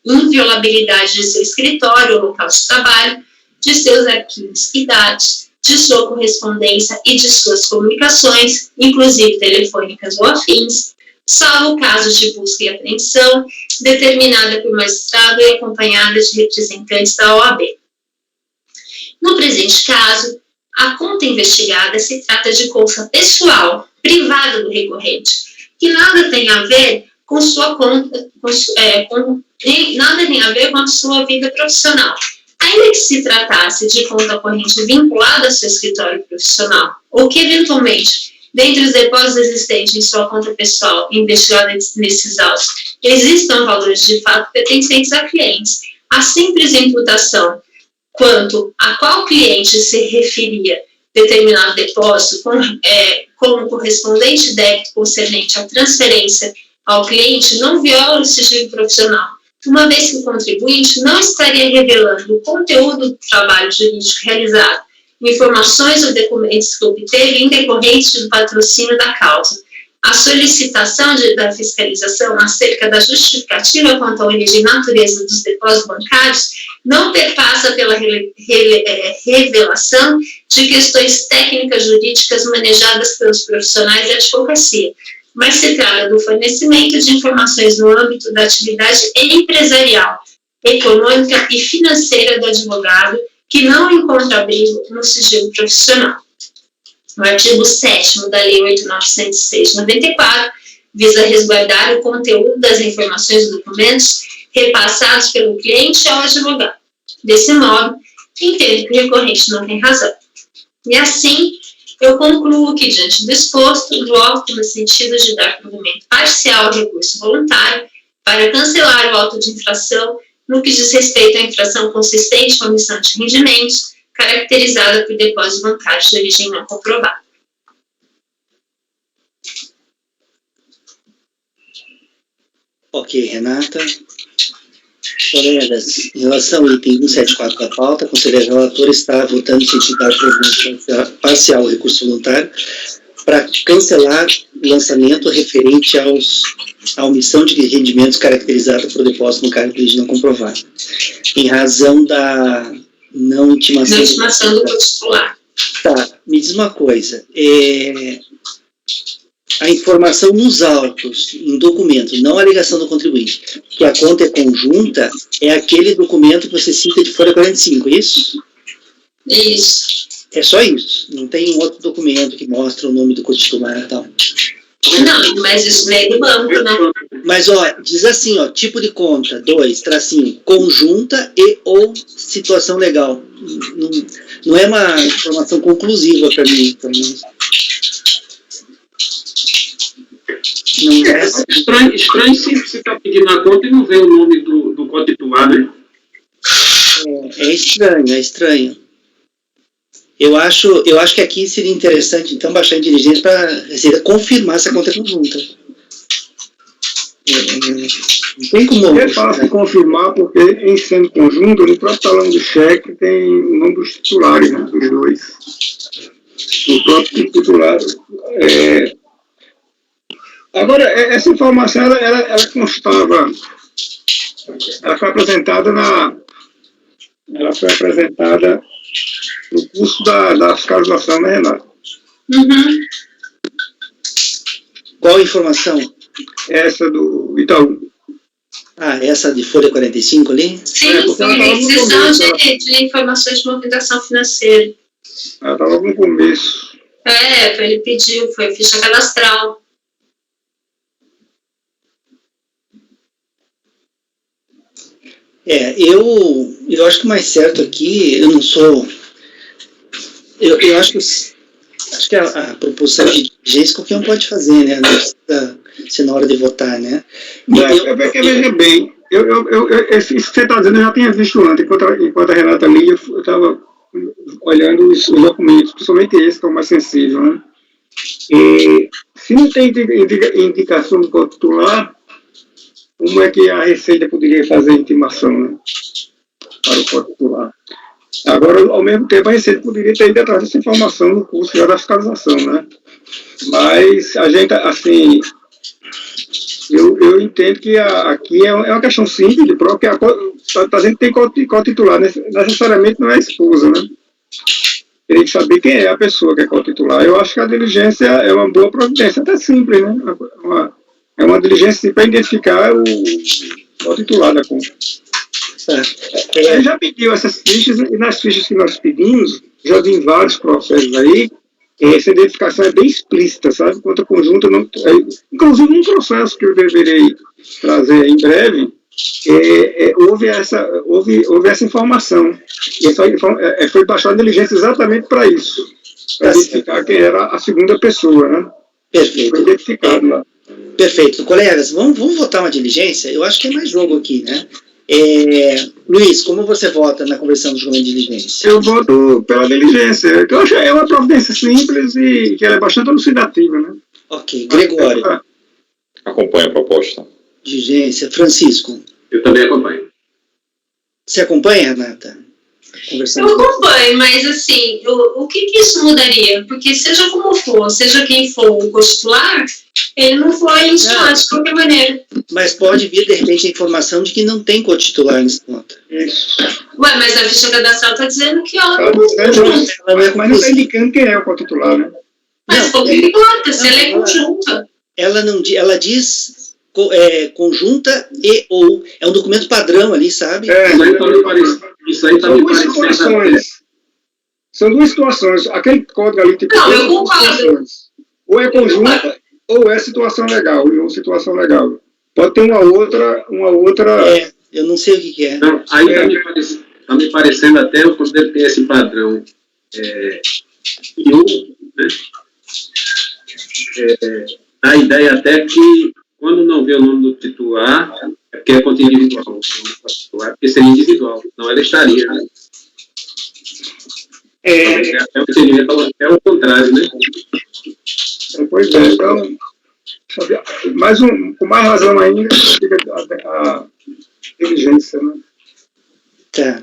inviolabilidade de seu escritório ou local de trabalho, de seus arquivos e dados, de sua correspondência e de suas comunicações, inclusive telefônicas ou afins, salvo o caso de busca e apreensão, determinada por magistrado e acompanhada de representantes da OAB. No presente caso, a conta investigada se trata de conta pessoal, privada do recorrente, que nada tem a ver com sua conta, nada tem a ver com a sua vida profissional. Ainda que se tratasse de conta corrente vinculada ao seu escritório profissional, ou que, eventualmente, dentre os depósitos existentes em sua conta pessoal investigada nesses autos, existam valores de fato pertencentes a clientes, a simples imputação quanto a qual cliente se referia determinado depósito como correspondente débito concernente à transferência ao cliente não viola o sigilo profissional, uma vez que o contribuinte não estaria revelando o conteúdo do trabalho jurídico realizado, informações ou documentos que obteve em decorrência do patrocínio da causa. A solicitação da fiscalização acerca da justificativa quanto à origem e natureza dos depósitos bancários não perpassa pela revelação de questões técnicas jurídicas manejadas pelos profissionais da advocacia, mas se trata do fornecimento de informações no âmbito da atividade empresarial, econômica e financeira do advogado, que não encontra abrigo no sigilo profissional. O artigo 7º da Lei 8.906 de 94 visa resguardar o conteúdo das informações e documentos repassados pelo cliente ao advogado. Desse modo, entendo que o recorrente não tem razão. E assim, eu concluo que, diante do exposto, voto no sentido de dar provimento parcial ao recurso voluntário para cancelar o auto de infração no que diz respeito à infração consistente com omissão de rendimentos, caracterizada por depósitos bancários de origem não comprovada. Ok, Renata. Colegas, em relação ao item 174 da pauta, a conselheira relatora está votando em sentido de dar provimento parcial ao recurso voluntário para cancelar o lançamento referente à omissão de rendimentos caracterizada por depósito bancário de origem não comprovada, em razão da não intimação do titular. Tá, me diz uma coisa, a informação nos autos, em documento, não a alegação do contribuinte, que a conta é conjunta, é aquele documento que você cita de folha 45, é isso? Isso. É só isso, não tem outro documento que mostra o nome do cotitular e tal. Não, mas isso não é do banco, né? Mas, ó, diz assim, ó, tipo de conta, 2, tracinho, conjunta e ou situação legal. Não é uma informação conclusiva para mim, então, não é. Estranho se está pedindo a conta e não vê o nome do cotitular, né? É estranho, é estranho. Eu acho que aqui seria interessante, então, baixar em diligência para a Receita confirmar essa conta conjunta. Não tem como... É fácil confirmar, porque em sendo conjunto, no próprio talão do cheque tem o nome dos titulares, né, dos dois. O próprio titular. Agora, essa informação, ela constava, ela foi apresentada no curso da fiscalização, né, Renato? Uhum. Qual a informação? Essa do Itaú. Ah, essa de folha 45 ali? Sim, porque foi ela tava no requisição começo, de informações de movimentação financeira. Ela estava no começo. Ele pediu, foi ficha cadastral. Eu acho que o mais certo aqui, eu não sou... Eu acho que a proposição de diligência qualquer um pode fazer, né? Não precisa ser na hora de votar, né? Veja bem, isso que você está dizendo eu já tinha visto antes, enquanto a Renata lia, eu estava olhando os documentos, principalmente esse, que é o mais sensível, né? E, se não tem indicação do código titular, como é que a Receita poderia fazer a intimação, né, para o código titular? Agora, ao mesmo tempo, a Receita poderia ter ido atrás dessa informação no curso já da fiscalização, né? Mas a gente, assim, eu entendo que aqui é uma questão simples de prova, porque a gente tem código titular, necessariamente não é a esposa, né? Teria que saber quem é a pessoa que é co-titular. Eu acho que a diligência é uma boa providência, até simples, né? É uma diligência para identificar o co-titular da conta. Eu já pediu essas fichas, e nas fichas que nós pedimos, já vi em vários processos aí, essa identificação é bem explícita, sabe? Conta conjunta, não, inclusive um processo que eu deverei trazer em breve, houve essa informação. E foi baixada a diligência exatamente para isso, para identificar quem era a segunda pessoa, né? Perfeito. Foi identificado lá. Perfeito. Colegas, vamos votar uma diligência? Eu acho que é mais jogo aqui, né? Luiz, como você vota na conversão do julgamento de diligência? Eu voto pela diligência, que eu acho que é uma providência simples e que ela é bastante elucidativa, né? Ok. Gregório. Acompanho a proposta. Diligência. Francisco. Eu também acompanho. Você acompanha, Renata? Eu acompanho, mas assim, o que isso mudaria? Porque seja como for, seja quem for o co-titular, ele não foi instimado de qualquer maneira. Mas pode vir, de repente, a informação de que não tem co-titular nessa nota. Isso. Ué, mas a ficha cadastral está dizendo que ela mas não está indicando quem é o co-titular, né? Mas pouco importa, se ela é conjunta. Ela diz conjunta e ou. É um documento padrão ali, sabe? Isso aí está me parecendo. São duas situações. Aquele código ali tem eu concordo. Ou é conjunta ou é situação legal, ou situação legal. Pode ter uma outra. Eu não sei o que é. Não, aí está me parecendo até eu considero ter esse padrão. Né? A ideia até que quando não vê o nome do titular, é porque é conta individual. Porque seria individual, não ela estaria. Né? É o contrário, né? Pois é, então, com mais razão ainda, fica a diligência, né? Tá.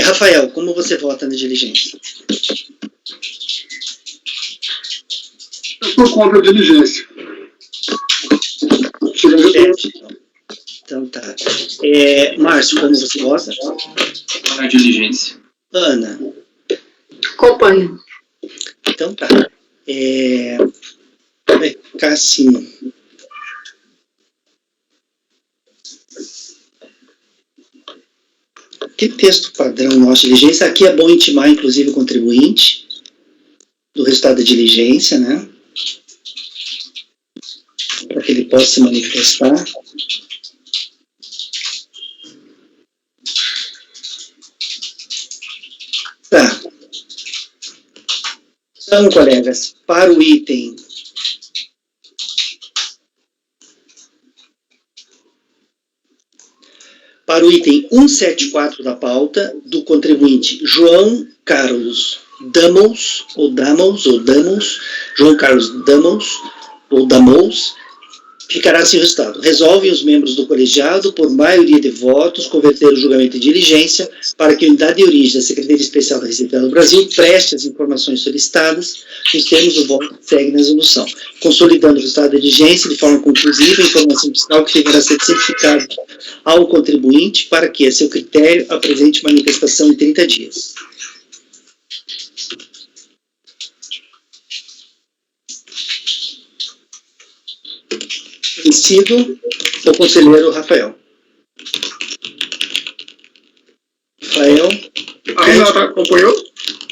Rafael, como você vota na diligência? Eu sou contra a diligência. Então tá. Márcio, como você vota? Na diligência. Ana? Acompanho. Então tá. Vai ficar assim. Que texto padrão nosso de diligência? Aqui é bom intimar, inclusive, o contribuinte do resultado da diligência, né? Para que ele possa se manifestar. Tá. Então, colegas, para o item para o item 174 da pauta, do contribuinte João Carlos Damos, João Carlos Damos, ficará assim registrado. Resolvem os membros do colegiado, por maioria de votos, converter o julgamento em diligência para que a unidade de origem da Secretaria Especial da Receita Federal do Brasil preste as informações solicitadas nos termos do voto que segue na resolução, consolidando o resultado da diligência de forma conclusiva a informação fiscal que deverá ser certificada ao contribuinte para que, a seu critério, apresente manifestação em 30 dias. Vencido o conselheiro Rafael. A Renata acompanhou?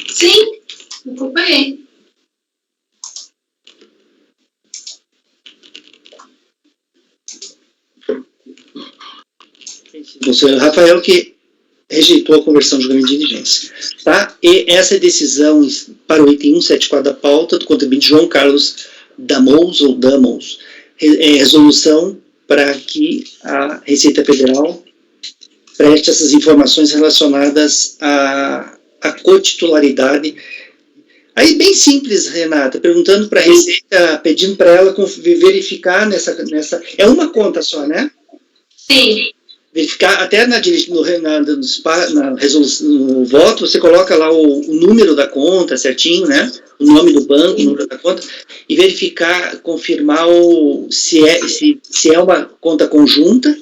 Sim, acompanhei. O conselheiro Rafael que rejeitou a conversão de julgamento de diligência. Tá? E essa decisão para o item 174 da pauta do contribuinte João Carlos Damos, resolução para que a Receita Federal preste essas informações relacionadas à cotitularidade. Aí, bem simples, Renata, perguntando para a Receita, pedindo para ela verificar nessa... É uma conta só, né? Sim. Verificar, até na resolução, no voto, você coloca lá o número da conta certinho, né? O nome do banco, o número da conta, e verificar, confirmar se é uma conta conjunta,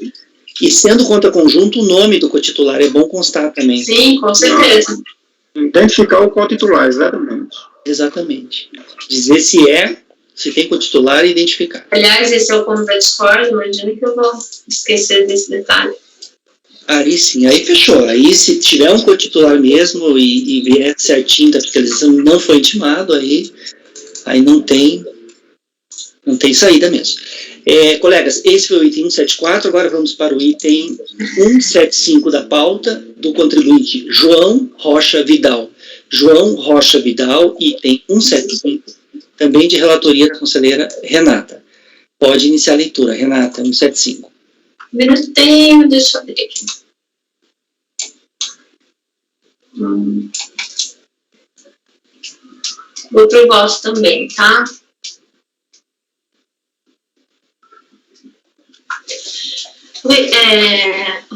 e sendo conta conjunta, o nome do cotitular é bom constar também. Sim, com certeza. Identificar o cotitular, exatamente. Exatamente. Dizer se tem cotitular e identificar. Aliás, esse é o ponto da Discord, imagina que eu vou esquecer desse detalhe. Aí sim, aí fechou. Aí se tiver um cotitular mesmo e vier certinho da fiscalização, não foi intimado, aí não tem saída mesmo. Colegas, esse foi o item 174, agora vamos para o item 175 da pauta do contribuinte João Rocha Vidal. João Rocha Vidal, item 175, também de relatoria da conselheira Renata. Pode iniciar a leitura, Renata, 175. Minutinho, deixa eu abrir aqui. Outro voto também, tá?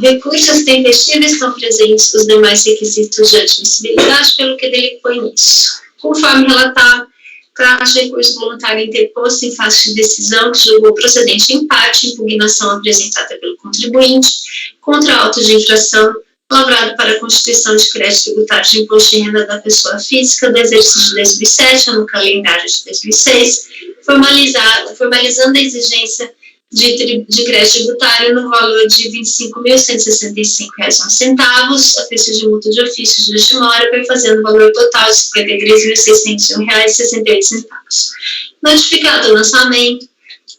Recursos tempestivos estão presentes os demais requisitos de admissibilidade pelo que dele foi nisso. Conforme relatado, trata de recurso voluntário interposto em face de decisão que julgou procedente em parte impugnação apresentada pelo contribuinte contra auto de infração lavrado para a constituição de crédito tributário de imposto de renda da pessoa física do exercício de 2007 no calendário de 2006, formalizando a exigência de crédito tributário no valor de R$ 25.165,11, a preço de multa de ofício de demora, perfazendo o valor total de R$ 53.601,68. Notificado o lançamento,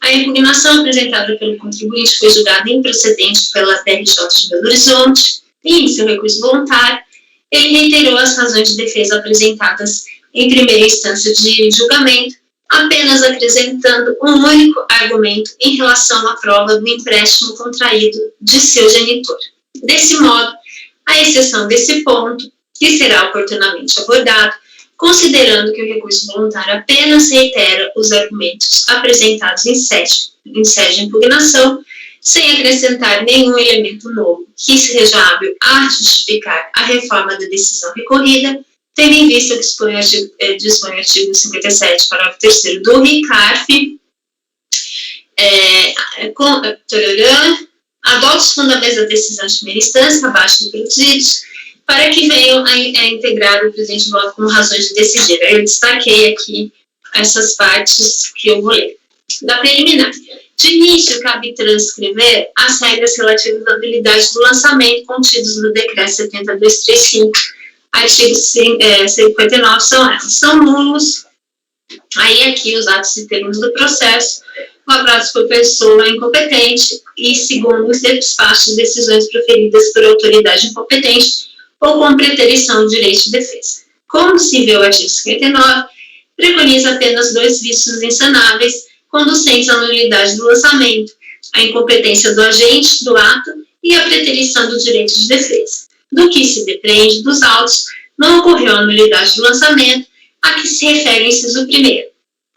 a impugnação apresentada pelo contribuinte foi julgada improcedente pela TRJ de Belo Horizonte e, em seu recurso voluntário, ele reiterou as razões de defesa apresentadas em primeira instância de julgamento, apenas acrescentando um único argumento em relação à prova do empréstimo contraído de seu genitor. Desse modo, à exceção desse ponto, que será oportunamente abordado, considerando que o recurso voluntário apenas reitera os argumentos apresentados em sede de impugnação, sem acrescentar nenhum elemento novo que seja hábil a justificar a reforma da decisão recorrida, tendo em vista o que dispõe o artigo 57, parágrafo 3º do RICARF, adota os fundamentos da decisão de primeira instância, abaixo reproduzidos, para que venham a integrar o presente voto como razões de decidir. Eu destaquei aqui essas partes que eu vou ler. Da preliminar. De início, cabe transcrever as regras relativas à habilidade do lançamento contidos no decreto 70235, artigo 59 são nulos, aí aqui os atos e termos do processo, lavrados por pessoa incompetente e segundo os despachos de decisões proferidas por autoridade incompetente ou com preterição de direito de defesa. Como se vê o artigo 59, preconiza apenas dois vícios insanáveis conducentes à nulidade do lançamento, a incompetência do agente do ato e a preterição do direito de defesa. Do que se depreende dos autos, não ocorreu a nulidade do lançamento a que se refere o inciso 1º,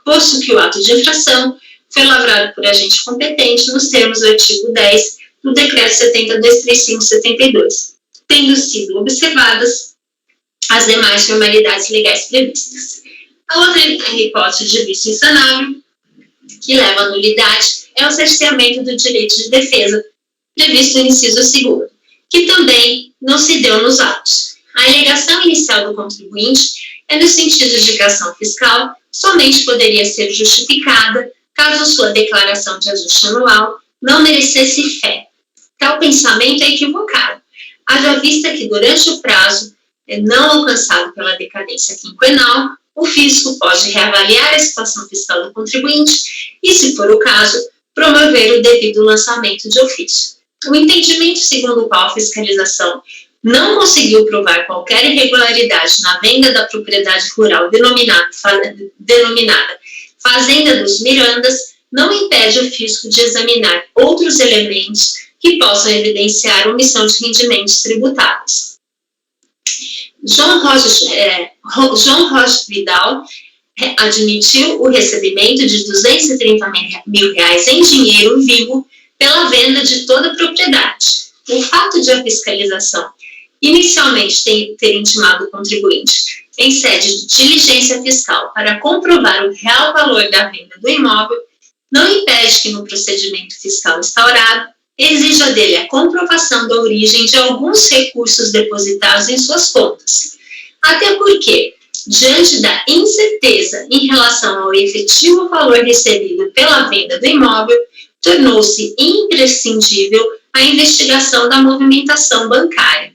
posto que o ato de infração foi lavrado por agente competente nos termos do artigo 10 do Decreto 70.235/72, tendo sido observadas as demais formalidades legais previstas. A outra hipótese de vício insanável que leva à nulidade é o cerceamento do direito de defesa previsto no inciso 2º, que também não se deu nos autos. A alegação inicial do contribuinte é no sentido de que a ação fiscal somente poderia ser justificada caso sua declaração de ajuste anual não merecesse fé. Tal pensamento é equivocado, haja vista que durante o prazo não alcançado pela decadência quinquenal, o fisco pode reavaliar a situação fiscal do contribuinte e, se for o caso, promover o devido lançamento de ofício. O entendimento segundo o qual a fiscalização não conseguiu provar qualquer irregularidade na venda da propriedade rural denominada Fazenda dos Mirandas não impede o fisco de examinar outros elementos que possam evidenciar omissão de rendimentos tributáveis. João Rocha Vidal admitiu o recebimento de R$230 mil em dinheiro vivo pela venda de toda a propriedade. O fato de a fiscalização inicialmente ter intimado o contribuinte em sede de diligência fiscal para comprovar o real valor da venda do imóvel não impede que no procedimento fiscal instaurado exija dele a comprovação da origem de alguns recursos depositados em suas contas. Até porque, diante da incerteza em relação ao efetivo valor recebido pela venda do imóvel, tornou-se imprescindível a investigação da movimentação bancária.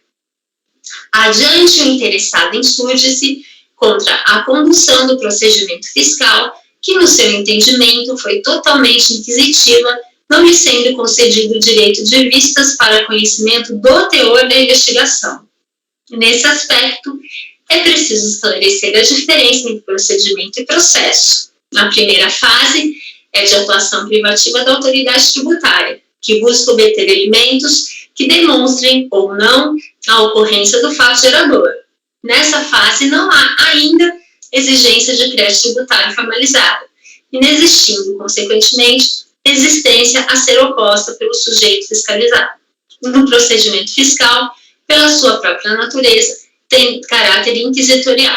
Adiante, o interessado insurge-se contra a condução do procedimento fiscal, que, no seu entendimento, foi totalmente inquisitiva, não lhe sendo concedido o direito de vistas para conhecimento do teor da investigação. Nesse aspecto, é preciso esclarecer a diferença entre procedimento e processo. Na primeira fase, é de atuação privativa da autoridade tributária, que busca obter elementos que demonstrem ou não a ocorrência do fato gerador. Nessa fase, não há ainda exigência de crédito tributário formalizada, inexistindo, consequentemente, existência a ser oposta pelo sujeito fiscalizado. No procedimento fiscal, pela sua própria natureza, tem caráter inquisitorial.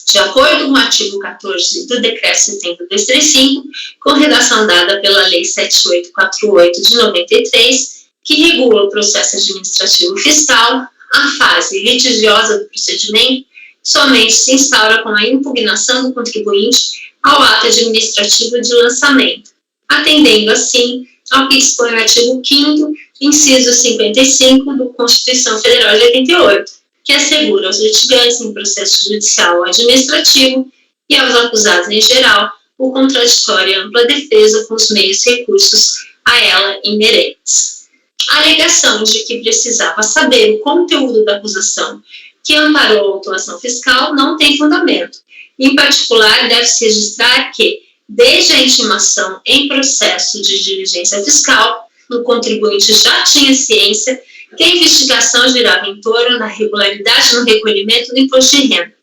De acordo com o artigo 14 do Decreto 70.235, com redação dada pela Lei 7848 de 93, que regula o processo administrativo fiscal, a fase litigiosa do procedimento somente se instaura com a impugnação do contribuinte ao ato administrativo de lançamento, atendendo, assim, ao que dispõe o artigo 5º, inciso 55 da Constituição Federal de 88, que assegura aos litigantes em processo judicial ou administrativo e aos acusados em geral o contraditório e ampla defesa com os meios e recursos a ela inerentes. A alegação de que precisava saber o conteúdo da acusação que amparou a autuação fiscal não tem fundamento. Em particular, deve-se registrar que, desde a intimação em processo de diligência fiscal, o contribuinte já tinha ciência que a investigação girava em torno da regularidade no recolhimento do imposto de renda.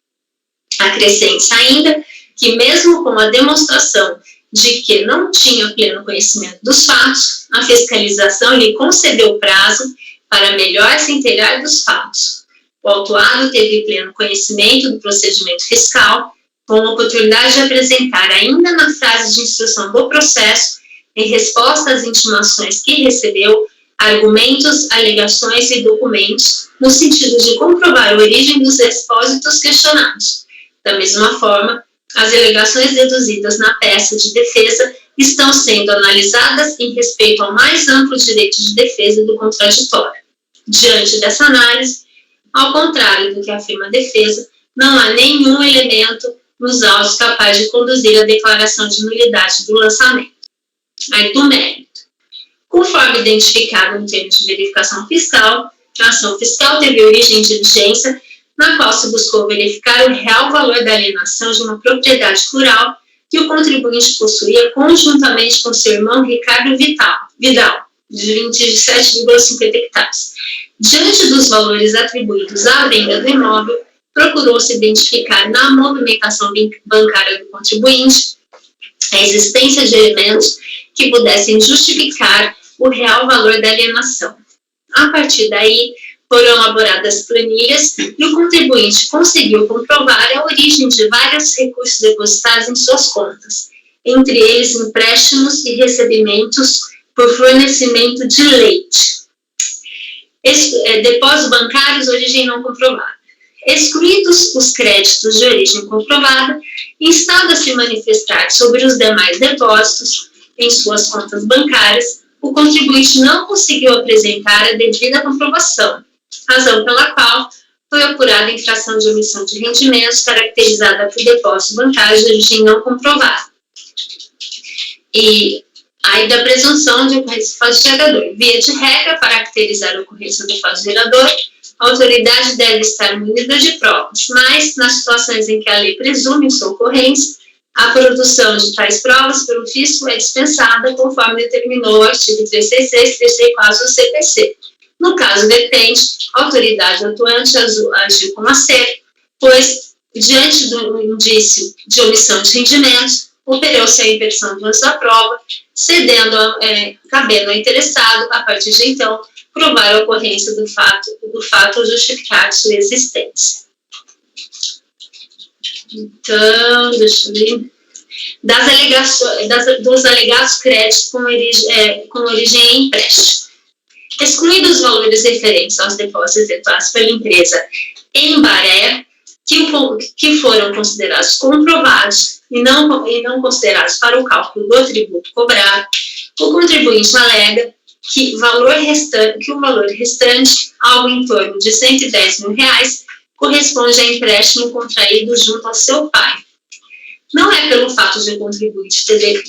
Acrescente ainda que, mesmo com a demonstração de que não tinha pleno conhecimento dos fatos, a fiscalização lhe concedeu prazo para melhor se inteirar dos fatos. O autuado teve pleno conhecimento do procedimento fiscal, com a oportunidade de apresentar, ainda na fase de instrução do processo, em resposta às intimações que recebeu, argumentos, alegações e documentos, no sentido de comprovar a origem dos expósitos questionados. Da mesma forma, as alegações deduzidas na peça de defesa estão sendo analisadas em respeito ao mais amplo direito de defesa do contraditório. Diante dessa análise, ao contrário do que afirma a defesa, não há nenhum elemento nos autos capaz de conduzir a declaração de nulidade do lançamento. Aí, do mérito. Conforme identificado no termo de verificação fiscal, a ação fiscal teve origem em diligência, na qual se buscou verificar o real valor da alienação de uma propriedade rural que o contribuinte possuía conjuntamente com seu irmão Ricardo Vidal, de 27,50 hectares. Diante dos valores atribuídos à venda do imóvel, procurou-se identificar na movimentação bancária do contribuinte a existência de elementos que pudessem justificar o real valor da alienação. A partir daí, foram elaboradas planilhas e o contribuinte conseguiu comprovar a origem de vários recursos depositados em suas contas, entre eles empréstimos e recebimentos por fornecimento de leite. Depósitos bancários de origem não comprovada. Excluídos os créditos de origem comprovada, instado a se manifestar sobre os demais depósitos em suas contas bancárias, o contribuinte não conseguiu apresentar a devida comprovação, razão pela qual foi apurada a infração de omissão de rendimentos caracterizada por depósito bancário de origem não comprovada. E aí da presunção de ocorrência do fato gerador. Via de regra, para caracterizar a ocorrência do fato gerador, a autoridade deve estar munida de provas, mas, nas situações em que a lei presume sua ocorrência, a produção de tais provas pelo fisco é dispensada conforme determinou o artigo 366 e 364 do CPC. No caso depende, a autoridade atuante agiu como acerto, pois, diante do indício de omissão de rendimentos, operou-se a inversão do ônus da prova, cabendo ao interessado, a partir de então, provar a ocorrência do fato justificar sua existência. Então, deixa eu ver. Dos alegados créditos com origem em empréstimo. Excluídos os valores referentes aos depósitos efetuados pela empresa em Baré, que foram considerados comprovados e não considerados para o cálculo do tributo cobrado, o contribuinte alega que o valor restante, algo em torno de R$110 mil, corresponde a empréstimo contraído junto ao seu pai. Não é pelo fato de o contribuinte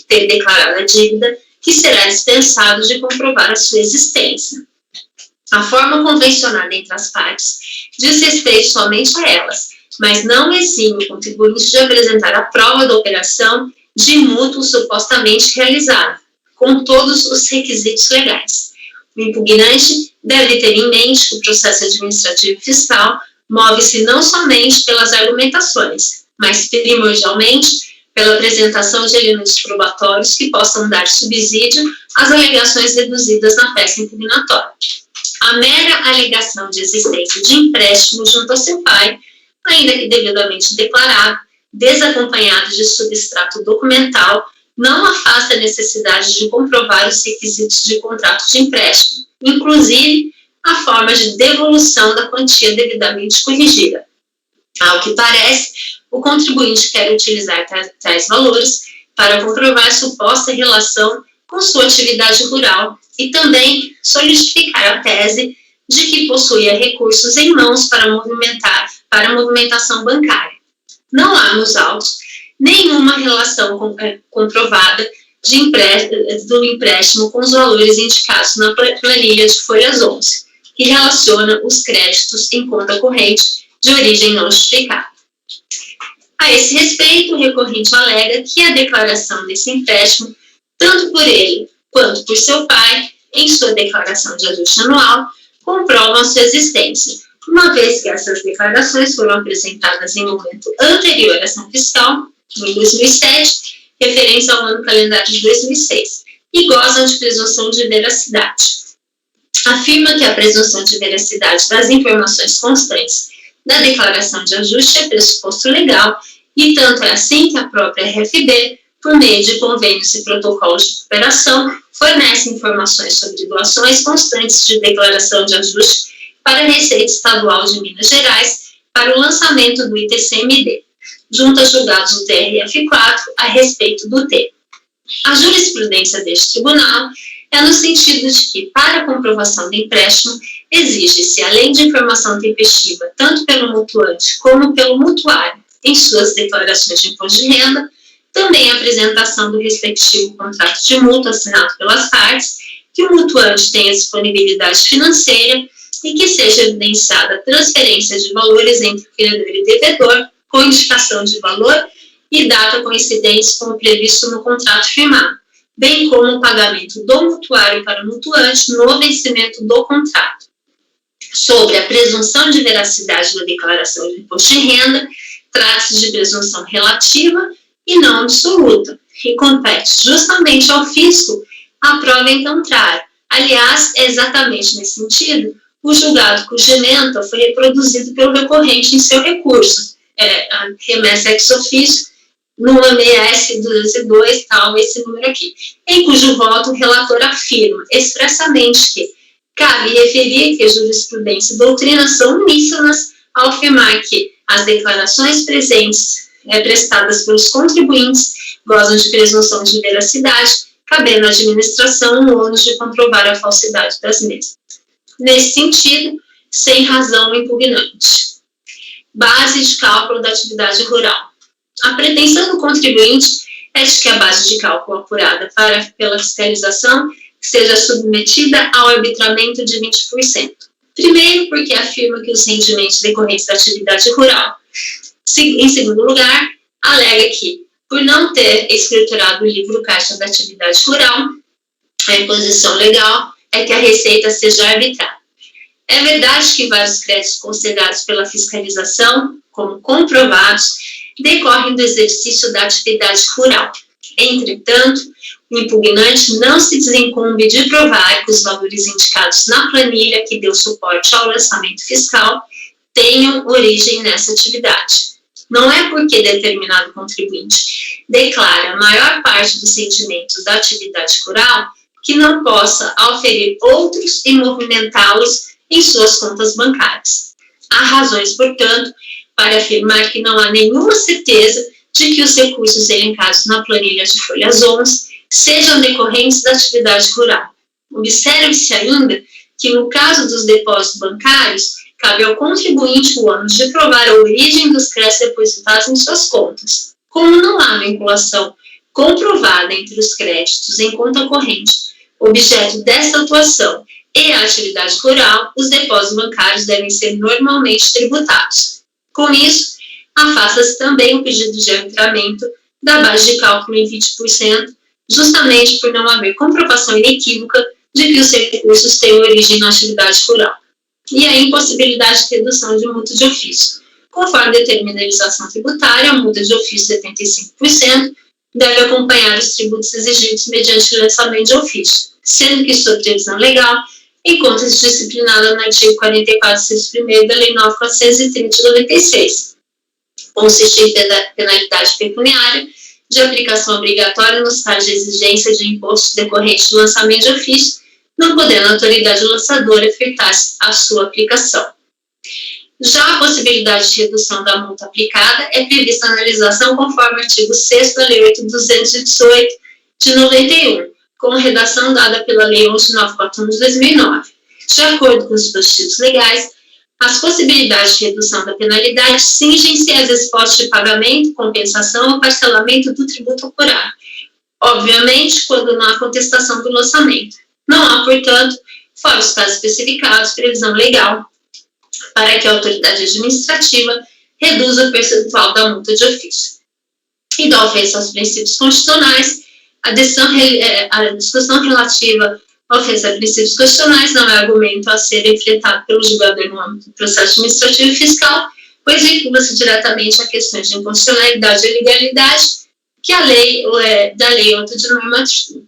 ter declarado a dívida que será dispensado de comprovar a sua existência. A forma convencionada entre as partes diz respeito somente a elas, mas não exime o contribuinte de apresentar a prova da operação de mútuo supostamente realizada, com todos os requisitos legais. O impugnante deve ter em mente que o processo administrativo fiscal move-se não somente pelas argumentações, mas primordialmente pela apresentação de elementos probatórios que possam dar subsídio às alegações reduzidas na peça impugnatória. A mera alegação de existência de empréstimo junto ao seu pai, ainda que devidamente declarado, desacompanhado de substrato documental, não afasta a necessidade de comprovar os requisitos de contrato de empréstimo, inclusive a forma de devolução da quantia devidamente corrigida. Ao que parece, o contribuinte quer utilizar tais valores para comprovar suposta relação com sua atividade rural e também solidificar a tese de que possuía recursos em mãos para a movimentação bancária. Não há nos autos nenhuma relação comprovada do empréstimo com os valores indicados na planilha de folhas 11, que relaciona os créditos em conta corrente de origem não justificada. A esse respeito, o recorrente alega que a declaração desse empréstimo, tanto por ele quanto por seu pai, em sua declaração de ajuste anual, comprovam sua existência, uma vez que essas declarações foram apresentadas em momento anterior à ação fiscal, em 2007, referência ao ano calendário de 2006, e gozam de presunção de veracidade. Afirma que a presunção de veracidade das informações constantes da declaração de ajuste é pressuposto legal, e tanto é assim que a própria RFB, por meio de convênios e protocolos de cooperação, fornece informações sobre doações constantes de declaração de ajuste para a Receita Estadual de Minas Gerais para o lançamento do ITCMD, junto aos julgados do TRF4 a respeito do tema. A jurisprudência deste tribunal é no sentido de que, para a comprovação do empréstimo, exige-se, além de informação tempestiva, tanto pelo mutuante como pelo mutuário, em suas declarações de imposto de renda, também a apresentação do respectivo contrato de mútuo assinado pelas partes, que o mutuante tenha disponibilidade financeira e que seja evidenciada a transferência de valores entre o credor e devedor, com indicação de valor e data coincidentes com o previsto no contrato firmado, bem como o pagamento do mutuário para o mutuante no vencimento do contrato. Sobre a presunção de veracidade da declaração de imposto de renda, trata-se de presunção relativa e não absoluta, e compete justamente ao fisco a prova em contrário. Aliás, é exatamente nesse sentido o julgado cuja ementa foi reproduzido pelo recorrente em seu recurso, a remessa ex officio, no AMS 202, tal, esse número aqui, em cujo voto o relator afirma expressamente que cabe referir que a jurisprudência e doutrina são uníssonas ao afirmar que as declarações prestadas pelos contribuintes gozam de presunção de veracidade, cabendo à administração o ônus de comprovar a falsidade das mesmas. Nesse sentido, sem razão impugnante. Base de cálculo da atividade rural. A pretensão do contribuinte é de que a base de cálculo apurada pela fiscalização seja submetida ao arbitramento de 20%. Primeiro, porque afirma que os rendimentos decorrentes da atividade rural. Em segundo lugar, alega que, por não ter escriturado o livro caixa da atividade rural, a imposição legal é que a receita seja arbitrária. É verdade que vários créditos considerados pela fiscalização como comprovados decorrem do exercício da atividade rural. Entretanto, o impugnante não se desincumbe de provar que os valores indicados na planilha que deu suporte ao lançamento fiscal tenham origem nessa atividade. Não é porque determinado contribuinte declara a maior parte dos rendimentos da atividade rural que não possa auferir outros e movimentá-los em suas contas bancárias. Há razões, portanto, para afirmar que não há nenhuma certeza de que os recursos elencados na planilha de folhas 11 sejam decorrentes da atividade rural. Observe-se ainda que, no caso dos depósitos bancários, cabe ao contribuinte o ônus de provar a origem dos créditos depositados em suas contas. Como não há vinculação comprovada entre os créditos em conta corrente, objeto desta atuação, e a atividade rural, os depósitos bancários devem ser normalmente tributados. Com isso, afasta-se também o pedido de arbitramento da base de cálculo em 20%, justamente por não haver comprovação inequívoca de que os recursos têm origem na atividade rural. E a impossibilidade de redução de multa de ofício. Conforme determina a legislação tributária, a multa de ofício 75% deve acompanhar os tributos exigidos mediante o lançamento de ofício, sendo que sua previsão legal encontra-se disciplinada no artigo 44, inciso 1º da Lei 9.430 de 96, consistente em penalidade pecuniária de aplicação obrigatória nos casos de exigência de imposto decorrente do lançamento de ofício, não podendo a autoridade lançadora efetuar a sua aplicação. Já a possibilidade de redução da multa aplicada é prevista na legislação conforme o artigo 6º da Lei 8.218 de 91, com a redação dada pela Lei 11.941 de 2009. De acordo com os dispositivos legais, as possibilidades de redução da penalidade cingem-se às hipóteses de pagamento, compensação ou parcelamento do tributo apurado, obviamente quando não há contestação do lançamento. Não há, portanto, fora os casos especificados, previsão legal para que a autoridade administrativa reduza o percentual da multa de ofício. E da ofensa aos princípios constitucionais, a discussão relativa à ofensa a princípios constitucionais não é argumento a ser enfrentado pelo julgador no âmbito do processo administrativo e fiscal, pois vincula-se diretamente a questões de inconstitucionalidade e legalidade que a lei da lei autonormativa,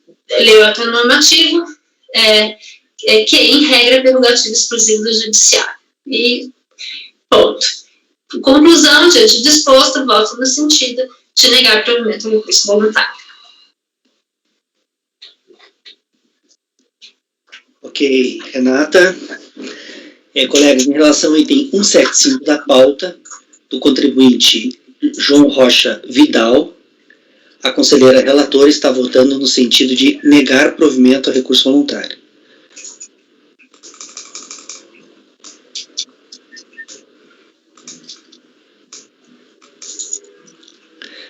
que em regra é prerrogativa exclusiva do judiciário. E ponto. Conclusão, diante do disposto, voto no sentido de negar provimento ao recurso voluntário. Ok, Renata. Colegas, em relação ao item 175 da pauta, do contribuinte João Rocha Vidal, a conselheira relatora está votando no sentido de negar provimento ao recurso voluntário.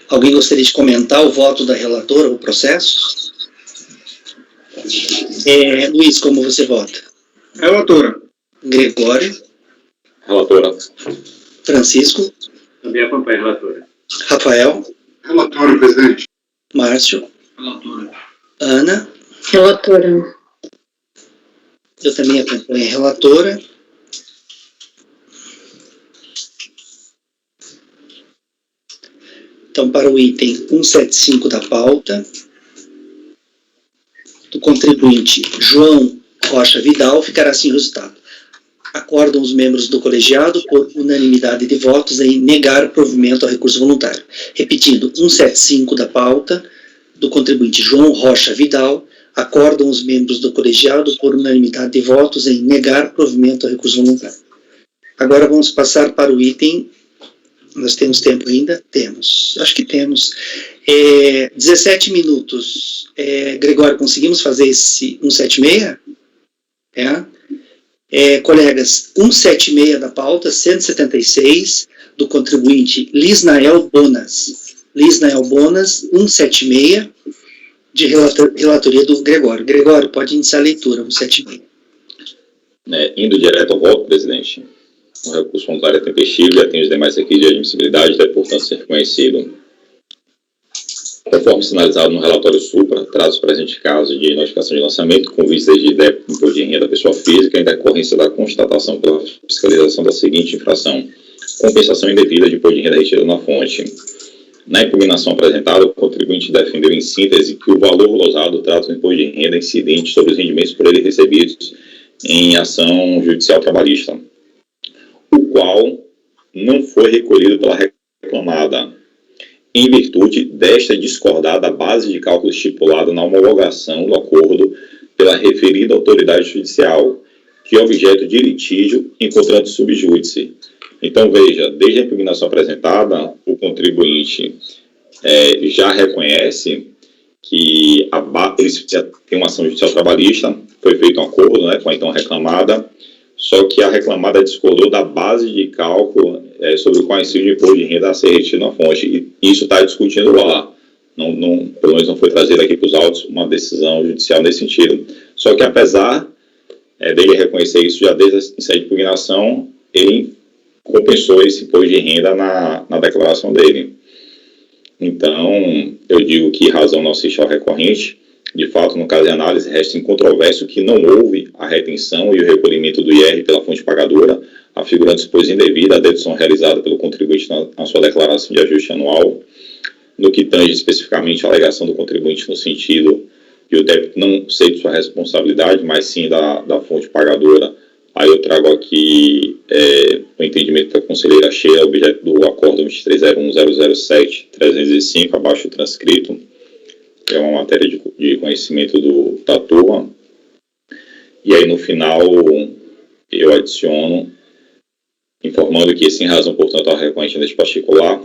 Alguém gostaria de comentar o voto da relatora ou o processo? Luiz, como você vota? Relatora. Gregório. Relatora. Francisco. Também acompanha a relatora. Rafael. Relatora, presidente. Márcio. Relatora. Ana, Relatora. eu também acompanho a relatora. Então, para o item 175 da pauta, do contribuinte João Rocha Vidal, ficará assim o resultado. Acordam os membros do colegiado, por unanimidade de votos, em negar provimento ao recurso voluntário. Repetindo, 175 da pauta, do contribuinte João Rocha Vidal, acordam os membros do colegiado, por unanimidade de votos, em negar provimento ao recurso voluntário. Agora vamos passar para o item. Nós temos tempo ainda? Temos. Acho que temos. 17 minutos. Gregório, conseguimos fazer esse 176? Colegas, 176 da pauta, 176, do contribuinte Lisnael Bonas. Lisnael Bonas, 176, de relatoria do Gregório. Gregório, pode iniciar a leitura, 176. Indo direto ao voto, presidente, o recurso voluntário é tempestivo e atende os demais requisitos de admissibilidade, deve, portanto, ser reconhecido. Conforme sinalizado no relatório supra, traz o presente caso de notificação de lançamento com vistas de débito de imposto de renda da pessoa física em decorrência da constatação pela fiscalização da seguinte infração: compensação indevida de imposto de renda retido na fonte. Na impugnação apresentada, o contribuinte defendeu em síntese que o valor glosado trata do imposto de renda incidente sobre os rendimentos por ele recebidos em ação judicial trabalhista, o qual não foi recolhido pela reclamada, em virtude desta discordar da base de cálculo estipulada na homologação do acordo pela referida autoridade judicial, que é objeto de litígio encontrando subjúdice. Então, veja, desde a impugnação apresentada, o contribuinte já reconhece que eles já tem uma ação judicial trabalhista, foi feito um acordo, né, com a então reclamada, só que a reclamada discordou da base de cálculo sobre o qual incide o imposto de renda a ser retido na fonte. E isso está discutindo lá. Pelo menos não foi trazido aqui para os autos uma decisão judicial nesse sentido. Só que apesar dele reconhecer isso já desde a iniciativa de impugnação, ele compensou esse imposto de renda na declaração dele. Então, eu digo que razão não assiste ao recorrente. De fato, no caso de análise, resta incontroverso que não houve a retenção e o recolhimento do IR pela fonte pagadora, afigurando disposição indevida a dedução realizada pelo contribuinte na sua declaração de ajuste anual, no que tange especificamente a alegação do contribuinte no sentido de o débito não ser de sua responsabilidade, mas sim da fonte pagadora. Aí eu trago aqui o entendimento da conselheira Sheila, objeto do acordo 2301.007.305, abaixo do transcrito, que é uma matéria de conhecimento da turma. E aí, no final, eu adiciono, informando que, sem razão, portanto, ao recorrente neste particular,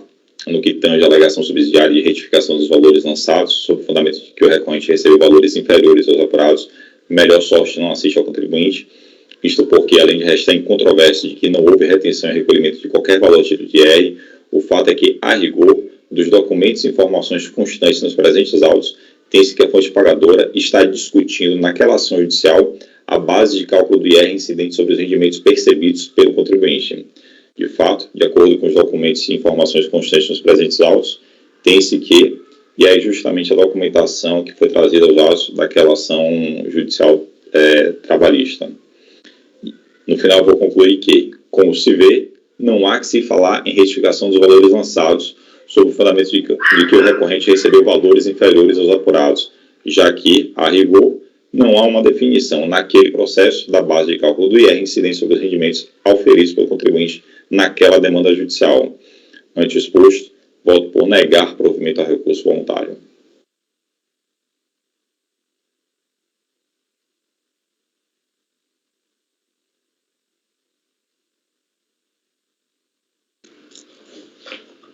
no que tange a alegação subsidiária de retificação dos valores lançados, sob o fundamento de que o recorrente recebeu valores inferiores aos apurados, melhor sorte não assiste ao contribuinte, isto porque, além de restar em controvérsia de que não houve retenção e recolhimento de qualquer valor título de IR, o fato é que, a rigor, dos documentos e informações constantes nos presentes autos, tem-se que a fonte pagadora está discutindo naquela ação judicial a base de cálculo do IR incidente sobre os rendimentos percebidos pelo contribuinte. De fato, de acordo com os documentos e informações constantes nos presentes autos, tem-se que, e aí justamente a documentação que foi trazida aos autos daquela ação judicial trabalhista. No final, vou concluir que, como se vê, não há que se falar em retificação dos valores lançados, sob o fundamento de que o recorrente recebeu valores inferiores aos apurados, já que, a rigor, não há uma definição naquele processo da base de cálculo do IR incidente sobre os rendimentos auferidos pelo contribuinte naquela demanda judicial. Ante exposto, voto por negar provimento ao recurso voluntário.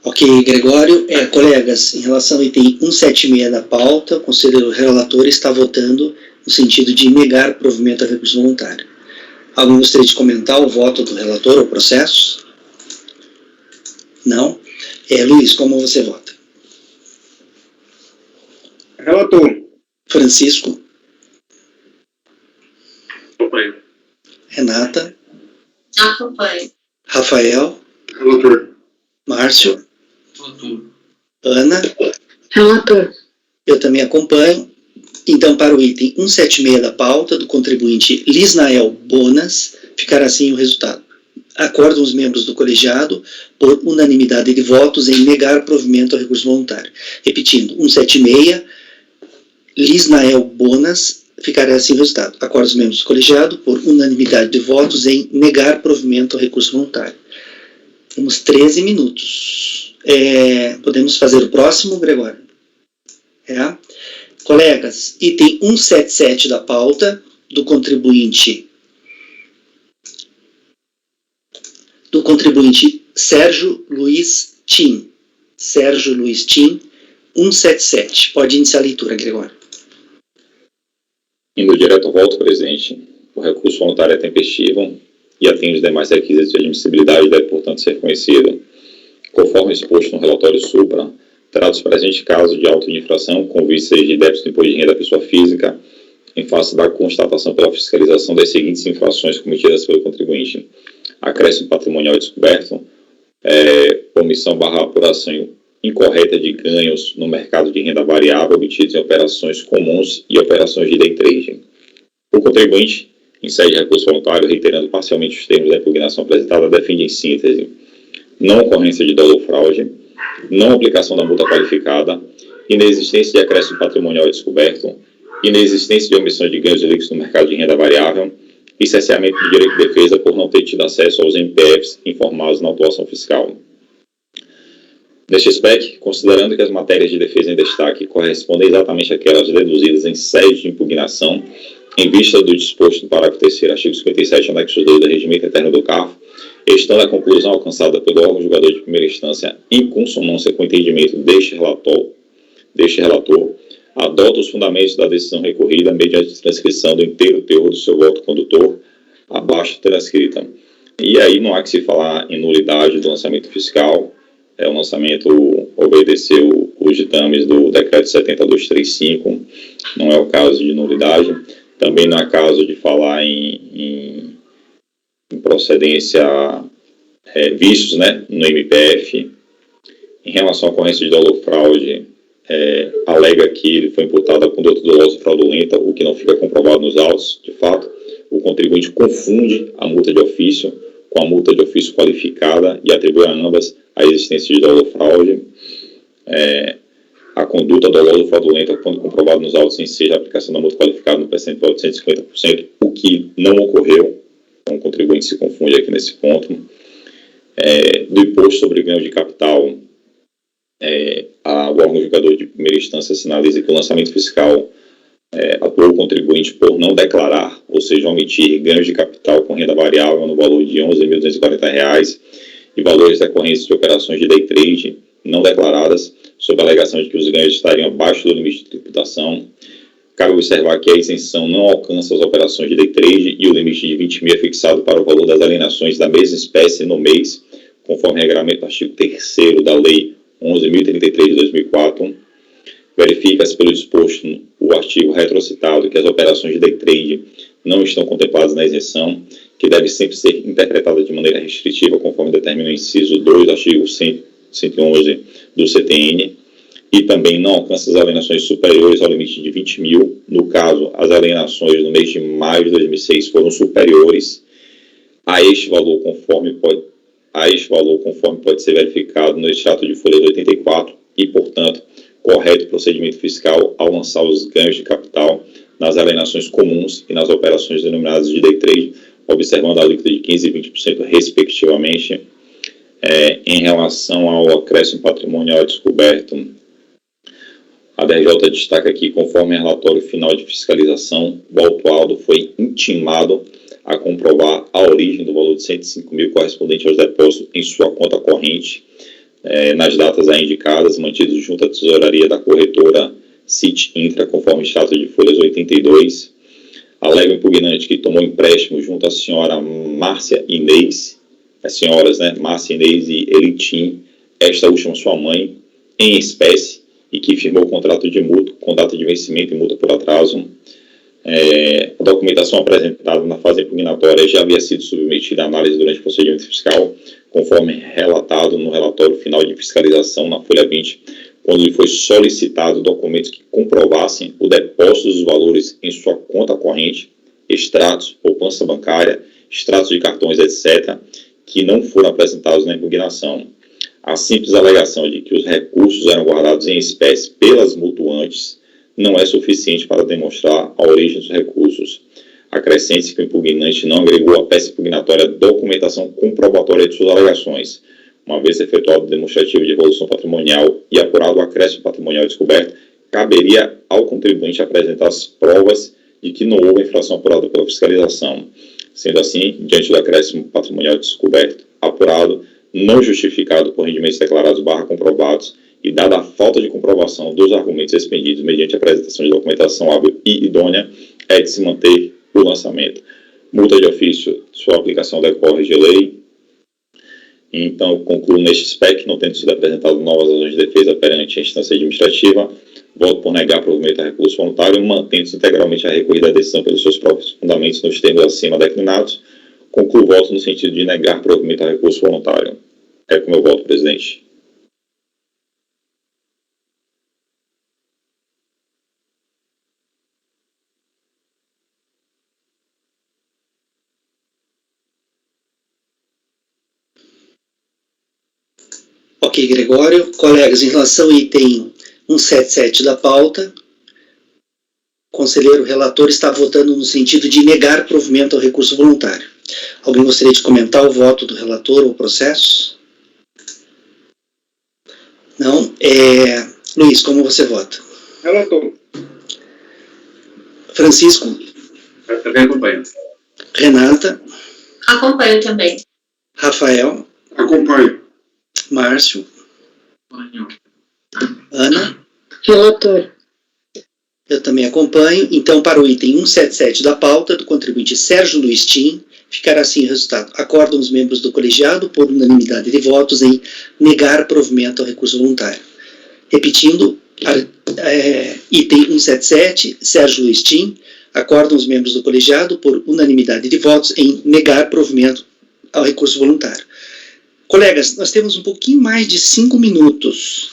Ok, Gregório. Colegas, em relação ao item 176 da pauta, o conselheiro relator está votando no sentido de negar provimento a recurso voluntário. Alguém gostaria de comentar o voto do relator ou processo? Não? Luiz, como você vota? Relator. Francisco? Acompanho. Renata? Acompanho. Rafael? Relator. Márcio? Ana? Relator. Eu também acompanho. Então, para o item 176 da pauta, do contribuinte Lisnael Bonas, ficará assim o resultado. Acordam os membros do colegiado, por unanimidade de votos, em negar provimento ao recurso voluntário. Repetindo, 176, Lisnael Bonas, ficará assim o resultado. Acordam os membros do colegiado, por unanimidade de votos, em negar provimento ao recurso voluntário. Temos 13 minutos. Podemos fazer o próximo, Gregório? Colegas, item 177 da pauta, do contribuinte Sérgio Luiz Tim. Sérgio Luiz Tim, 177. Pode iniciar a leitura, Gregório. Indo direto ao voto, presidente, o recurso voluntário é tempestivo e atende os demais requisitos de admissibilidade, deve, portanto, ser conhecido. Conforme exposto no relatório supra, trata-se do presente caso de auto de infração com vistas de débito do imposto de renda da pessoa física, em face da constatação pela fiscalização das seguintes infrações cometidas pelo contribuinte: acréscimo patrimonial descoberto, omissão/apuração incorreta de ganhos no mercado de renda variável obtidos em operações comuns e operações de day trading. O contribuinte, em sede de recurso voluntário, reiterando parcialmente os termos da impugnação apresentada, defende em síntese não ocorrência de dolo ou fraude, não aplicação da multa qualificada, inexistência de acréscimo patrimonial descoberto, inexistência de omissão de ganhos ilícitos no mercado de renda variável e cerceamento do direito de defesa por não ter tido acesso aos MPFs informados na autuação fiscal. Neste aspecto, considerando que as matérias de defesa em destaque correspondem exatamente àquelas deduzidas em sede de impugnação, em vista do disposto no parágrafo 3º, artigo 57, anexo 2 do Regimento Interno do CARF, estando a conclusão alcançada pelo órgão julgador de primeira instância em consonância com o entendimento deste relator, adota os fundamentos da decisão recorrida mediante transcrição do inteiro teor do seu voto condutor, abaixo transcrita. E aí não há que se falar em nulidade do lançamento fiscal. O lançamento obedeceu os ditames do decreto 70.235, não é o caso de nulidade. Também não é caso de falar em procedência vícios, né, no MPF. Em relação à ocorrência de dolo ou fraude, alega que ele foi imputado a conduta dolosa e fraudulenta, o que não fica comprovado nos autos. De fato, o contribuinte confunde a multa de ofício com a multa de ofício qualificada e atribui a ambas a existência de dolo ou fraude. A conduta dolosa ou fraudulenta, quando comprovado nos autos, em si, a aplicação da multa qualificada no percentual de 150%, o que não ocorreu. Então, o contribuinte se confunde aqui nesse ponto. Do imposto sobre ganho de capital, o órgão julgador de primeira instância sinaliza que o lançamento fiscal atuou o contribuinte por não declarar, ou seja, omitir ganhos de capital com renda variável no valor de R$ 11.240 e valores decorrentes de operações de day trade não declaradas, sob a alegação de que os ganhos estariam abaixo do limite de tributação. Cabe observar que a isenção não alcança as operações de day trade e o limite de 20 mil é fixado para o valor das alienações da mesma espécie no mês, conforme o regulamento do artigo 3º da Lei 11.033 de 2004. Verifica-se pelo disposto o artigo retrocitado que as operações de day trade não estão contempladas na isenção, que deve sempre ser interpretada de maneira restritiva, conforme determina o inciso 2 do artigo 111 do CTN, e também não alcança as alienações superiores ao limite de 20 mil. No caso, as alienações no mês de maio de 2006 foram superiores a este valor, conforme pode ser verificado no extrato de folha de 84, e, portanto, correto procedimento fiscal ao lançar os ganhos de capital nas alienações comuns e nas operações denominadas de day trade, observando a alíquota de 15% e 20% respectivamente. Em relação ao acréscimo patrimonial descoberto, a DRJ destaca aqui, conforme relatório final de fiscalização, o autuado foi intimado a comprovar a origem do valor de 105 mil correspondente aos depósitos em sua conta corrente, nas datas aí indicadas, mantidos junto à tesouraria da corretora CIT Intra, conforme status de folhas 82. Alega o impugnante que tomou empréstimo junto à senhora Márcia Inês, as senhoras, né, Márcia Inês e Elitim, esta última sua mãe, em espécie, e que firmou o contrato de mútuo com data de vencimento e multa por atraso. A documentação apresentada na fase impugnatória já havia sido submetida à análise durante o procedimento fiscal, conforme relatado no relatório final de fiscalização na folha 20, quando lhe foi solicitado documentos que comprovassem o depósito dos valores em sua conta corrente, extratos, poupança bancária, extratos de cartões, etc., que não foram apresentados na impugnação. A simples alegação de que os recursos eram guardados em espécie pelas mutuantes não é suficiente para demonstrar a origem dos recursos. Acrescente-se que o impugnante não agregou à peça impugnatória documentação comprobatória de suas alegações. Uma vez efetuado o demonstrativo de evolução patrimonial e apurado o acréscimo patrimonial descoberto, caberia ao contribuinte apresentar as provas de que não houve infração apurada pela fiscalização. Sendo assim, diante do acréscimo patrimonial descoberto, apurado, não justificado por rendimentos declarados / comprovados, e dada a falta de comprovação dos argumentos expendidos mediante a apresentação de documentação hábil e idônea, é de se manter o lançamento. Multa de ofício, sua aplicação decorre de lei. Então, concluo neste SPEC, não tendo sido apresentado novas razões de defesa perante a instância administrativa, voto por negar provimento a recurso voluntário, mantendo-se integralmente a recorrida à decisão pelos seus próprios fundamentos nos termos acima declinados. Concluo o voto no sentido de negar provimento a recurso voluntário. É com o meu voto, presidente. Ok, Gregório. Colegas, em relação ao item 177 da pauta, o conselheiro relator está votando no sentido de negar provimento ao recurso voluntário. Alguém gostaria de comentar o voto do relator ou o processo? Não? Luiz, como você vota? Relator. Francisco? Eu também acompanho. Renata? Acompanho também. Rafael? Acompanho. Márcio? Ana? Relator. Eu também acompanho. Então, para o item 177 da pauta, do contribuinte Sérgio Luiz Tim, ficará assim o resultado. Acordam os membros do colegiado, por unanimidade de votos, em negar provimento ao recurso voluntário. Repetindo, item 177, Sérgio Luiz Tim, acordam os membros do colegiado, por unanimidade de votos, em negar provimento ao recurso voluntário. Colegas, nós temos um pouquinho mais de 5 minutos.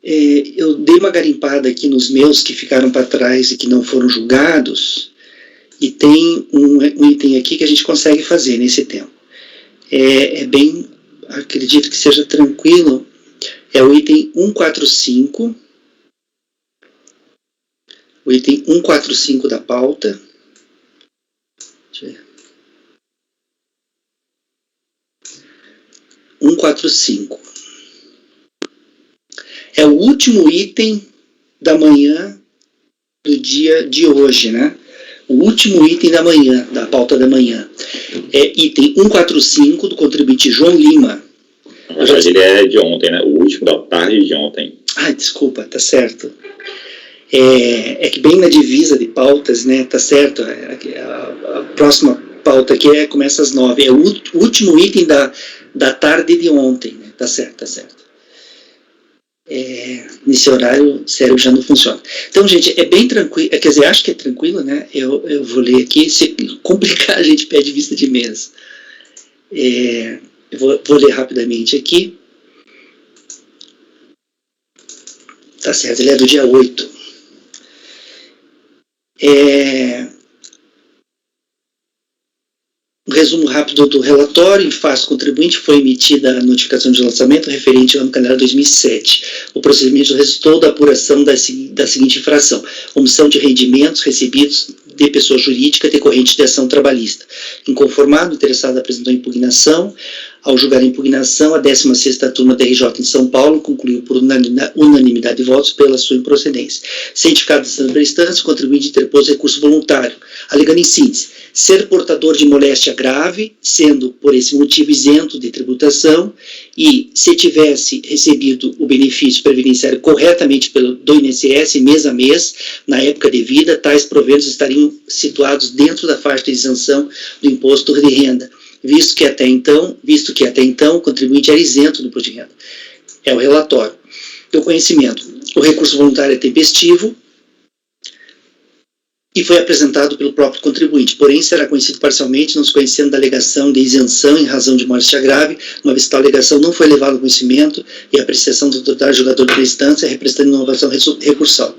Eu dei uma garimpada aqui nos meus que ficaram para trás e que não foram julgados, e tem um item aqui que a gente consegue fazer nesse tempo. Bem, acredito que seja tranquilo, é o item 145, o item 145 da pauta. Deixa eu ver. 145. É o último item da manhã do dia de hoje, né? O último item da manhã, da pauta da manhã. É item 145 do contribuinte João Lima. Na verdade, ele é de ontem, né? O último da tarde de ontem. Desculpa, tá certo. É que bem na divisa de pautas, né? Tá certo. A próxima pauta aqui começa às 9. É o último item da tarde de ontem, né? Tá certo, tá certo. Nesse horário o cérebro já não funciona. Então, gente, é bem tranquilo, quer dizer, acho que é tranquilo, né? Eu vou ler aqui, se complicar a gente pede vista de mesa. Eu vou ler rapidamente aqui. Tá certo, ele é do dia 8. Um resumo rápido do relatório. Em face do contribuinte, foi emitida a notificação de lançamento referente ao ano calendário 2007. O procedimento resultou da apuração da seguinte infração: omissão de rendimentos recebidos de pessoa jurídica decorrente de ação trabalhista. Inconformado, o interessado apresentou impugnação. Ao julgar a impugnação, a 16ª turma da RJ em São Paulo concluiu por unanimidade de votos pela sua improcedência. Cientificado dessa instância, o contribuinte interpôs recurso voluntário, alegando em síntese ser portador de moléstia grave, sendo por esse motivo isento de tributação, e se tivesse recebido o benefício previdenciário corretamente do INSS mês a mês, na época devida, tais proventos estariam situados dentro da faixa de isenção do imposto de renda, visto que até então o contribuinte era isento do imposto de renda. É o relatório. Do conhecimento. O recurso voluntário é tempestivo, e foi apresentado pelo próprio contribuinte, porém será conhecido parcialmente, não se conhecendo da alegação de isenção em razão de moléstia grave, uma vez que tal alegação não foi levada ao conhecimento e a apreciação do autoridade julgador da instância, representando inovação recursal.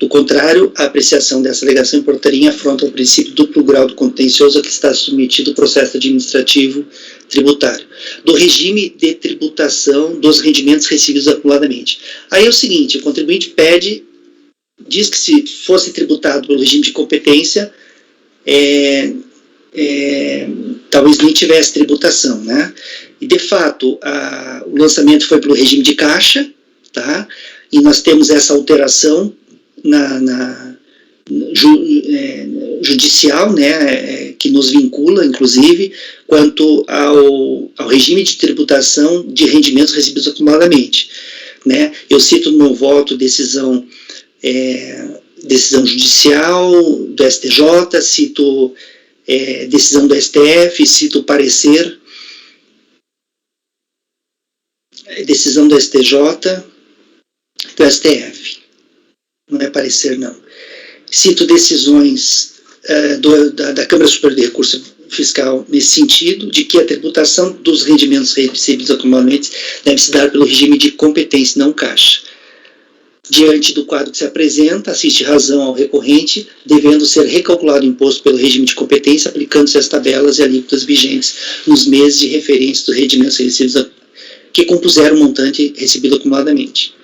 Do contrário, a apreciação dessa alegação importaria em afronta ao princípio duplo grau do contencioso a que está submetido o processo administrativo tributário, do regime de tributação dos rendimentos recebidos acumuladamente. Aí é o seguinte, o contribuinte diz que se fosse tributado pelo regime de competência, talvez nem tivesse tributação, né? E, de fato, o lançamento foi pelo regime de caixa, tá? E nós temos essa alteração judicial, né, que nos vincula, inclusive, quanto ao regime de tributação de rendimentos recebidos acumuladamente, né? Eu cito no meu voto decisão judicial do STJ, cito decisão do STF, cito parecer, decisão do STJ, do STF, não é parecer não, cito decisões da Câmara Superior de Recurso Fiscal nesse sentido, de que a tributação dos rendimentos recebidos acumuladamente deve se dar pelo regime de competência, não caixa. Diante do quadro que se apresenta, assiste razão ao recorrente, devendo ser recalculado o imposto pelo regime de competência, aplicando-se as tabelas e alíquotas vigentes nos meses de referência dos rendimentos recebidos que compuseram o montante recebido acumuladamente.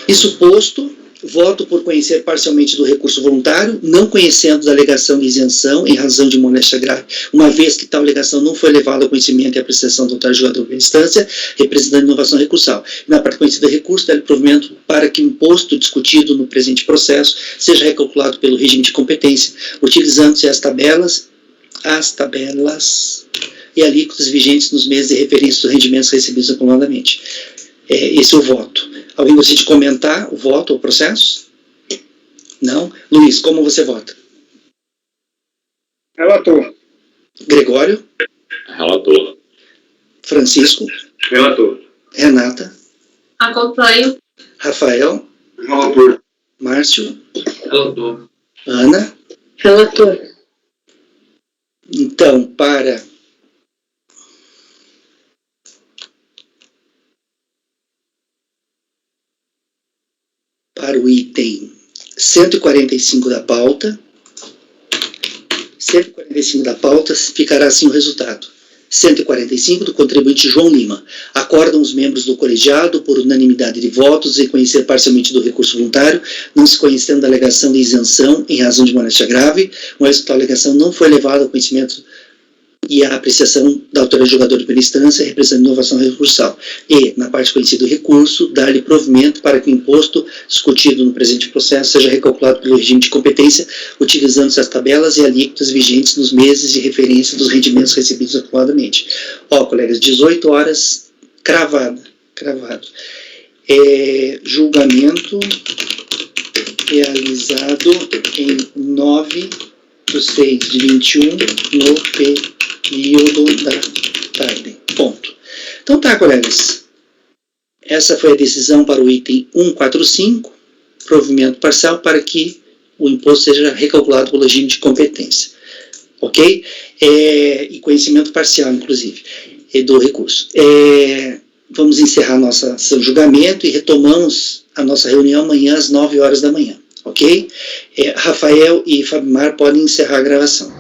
Isso posto, voto por conhecer parcialmente do recurso voluntário, não conhecendo da alegação de isenção em razão de moléstia grave, uma vez que tal alegação não foi levada ao conhecimento e apreciação do autor julgador da instância, representando inovação recursal. Na parte conhecida do recurso, dá-lhe provimento para que o imposto discutido no presente processo seja recalculado pelo regime de competência, utilizando-se as tabelas e alíquotas vigentes nos meses de referência dos rendimentos recebidos acumuladamente. Esse é o voto. Alguém gostaria de comentar o voto ou o processo? Não? Luiz, como você vota? Relator. Gregório? Relator. Francisco? Relator. Renata? Acompanho. Rafael? Relator. Márcio? Relator. Ana? Relator. Então, para o item 145 da pauta, ficará assim o resultado. 145 do contribuinte João Lima. Acordam os membros do colegiado, por unanimidade de votos, reconhecer parcialmente do recurso voluntário, não se conhecendo da alegação de isenção em razão de moléstia grave, uma vez que tal alegação não foi levada ao conhecimento e a apreciação da autoridade julgadora pela instância, representando inovação recursal. E, na parte conhecida do recurso, dar-lhe provimento para que o imposto discutido no presente processo seja recalculado pelo regime de competência, utilizando-se as tabelas e alíquotas vigentes nos meses de referência dos rendimentos recebidos acumuladamente. Ó, colegas, 18 horas, cravado. Julgamento realizado em 9/6/21 no período da tarde. Ponto. Então tá, colegas. Essa foi a decisão para o item 145, provimento parcial para que o imposto seja recalculado pelo regime de competência. Ok? E conhecimento parcial, inclusive, do recurso. Vamos encerrar nossa sessão de julgamento e retomamos a nossa reunião amanhã às 9 horas da manhã. Ok? Rafael e Fabimar podem encerrar a gravação.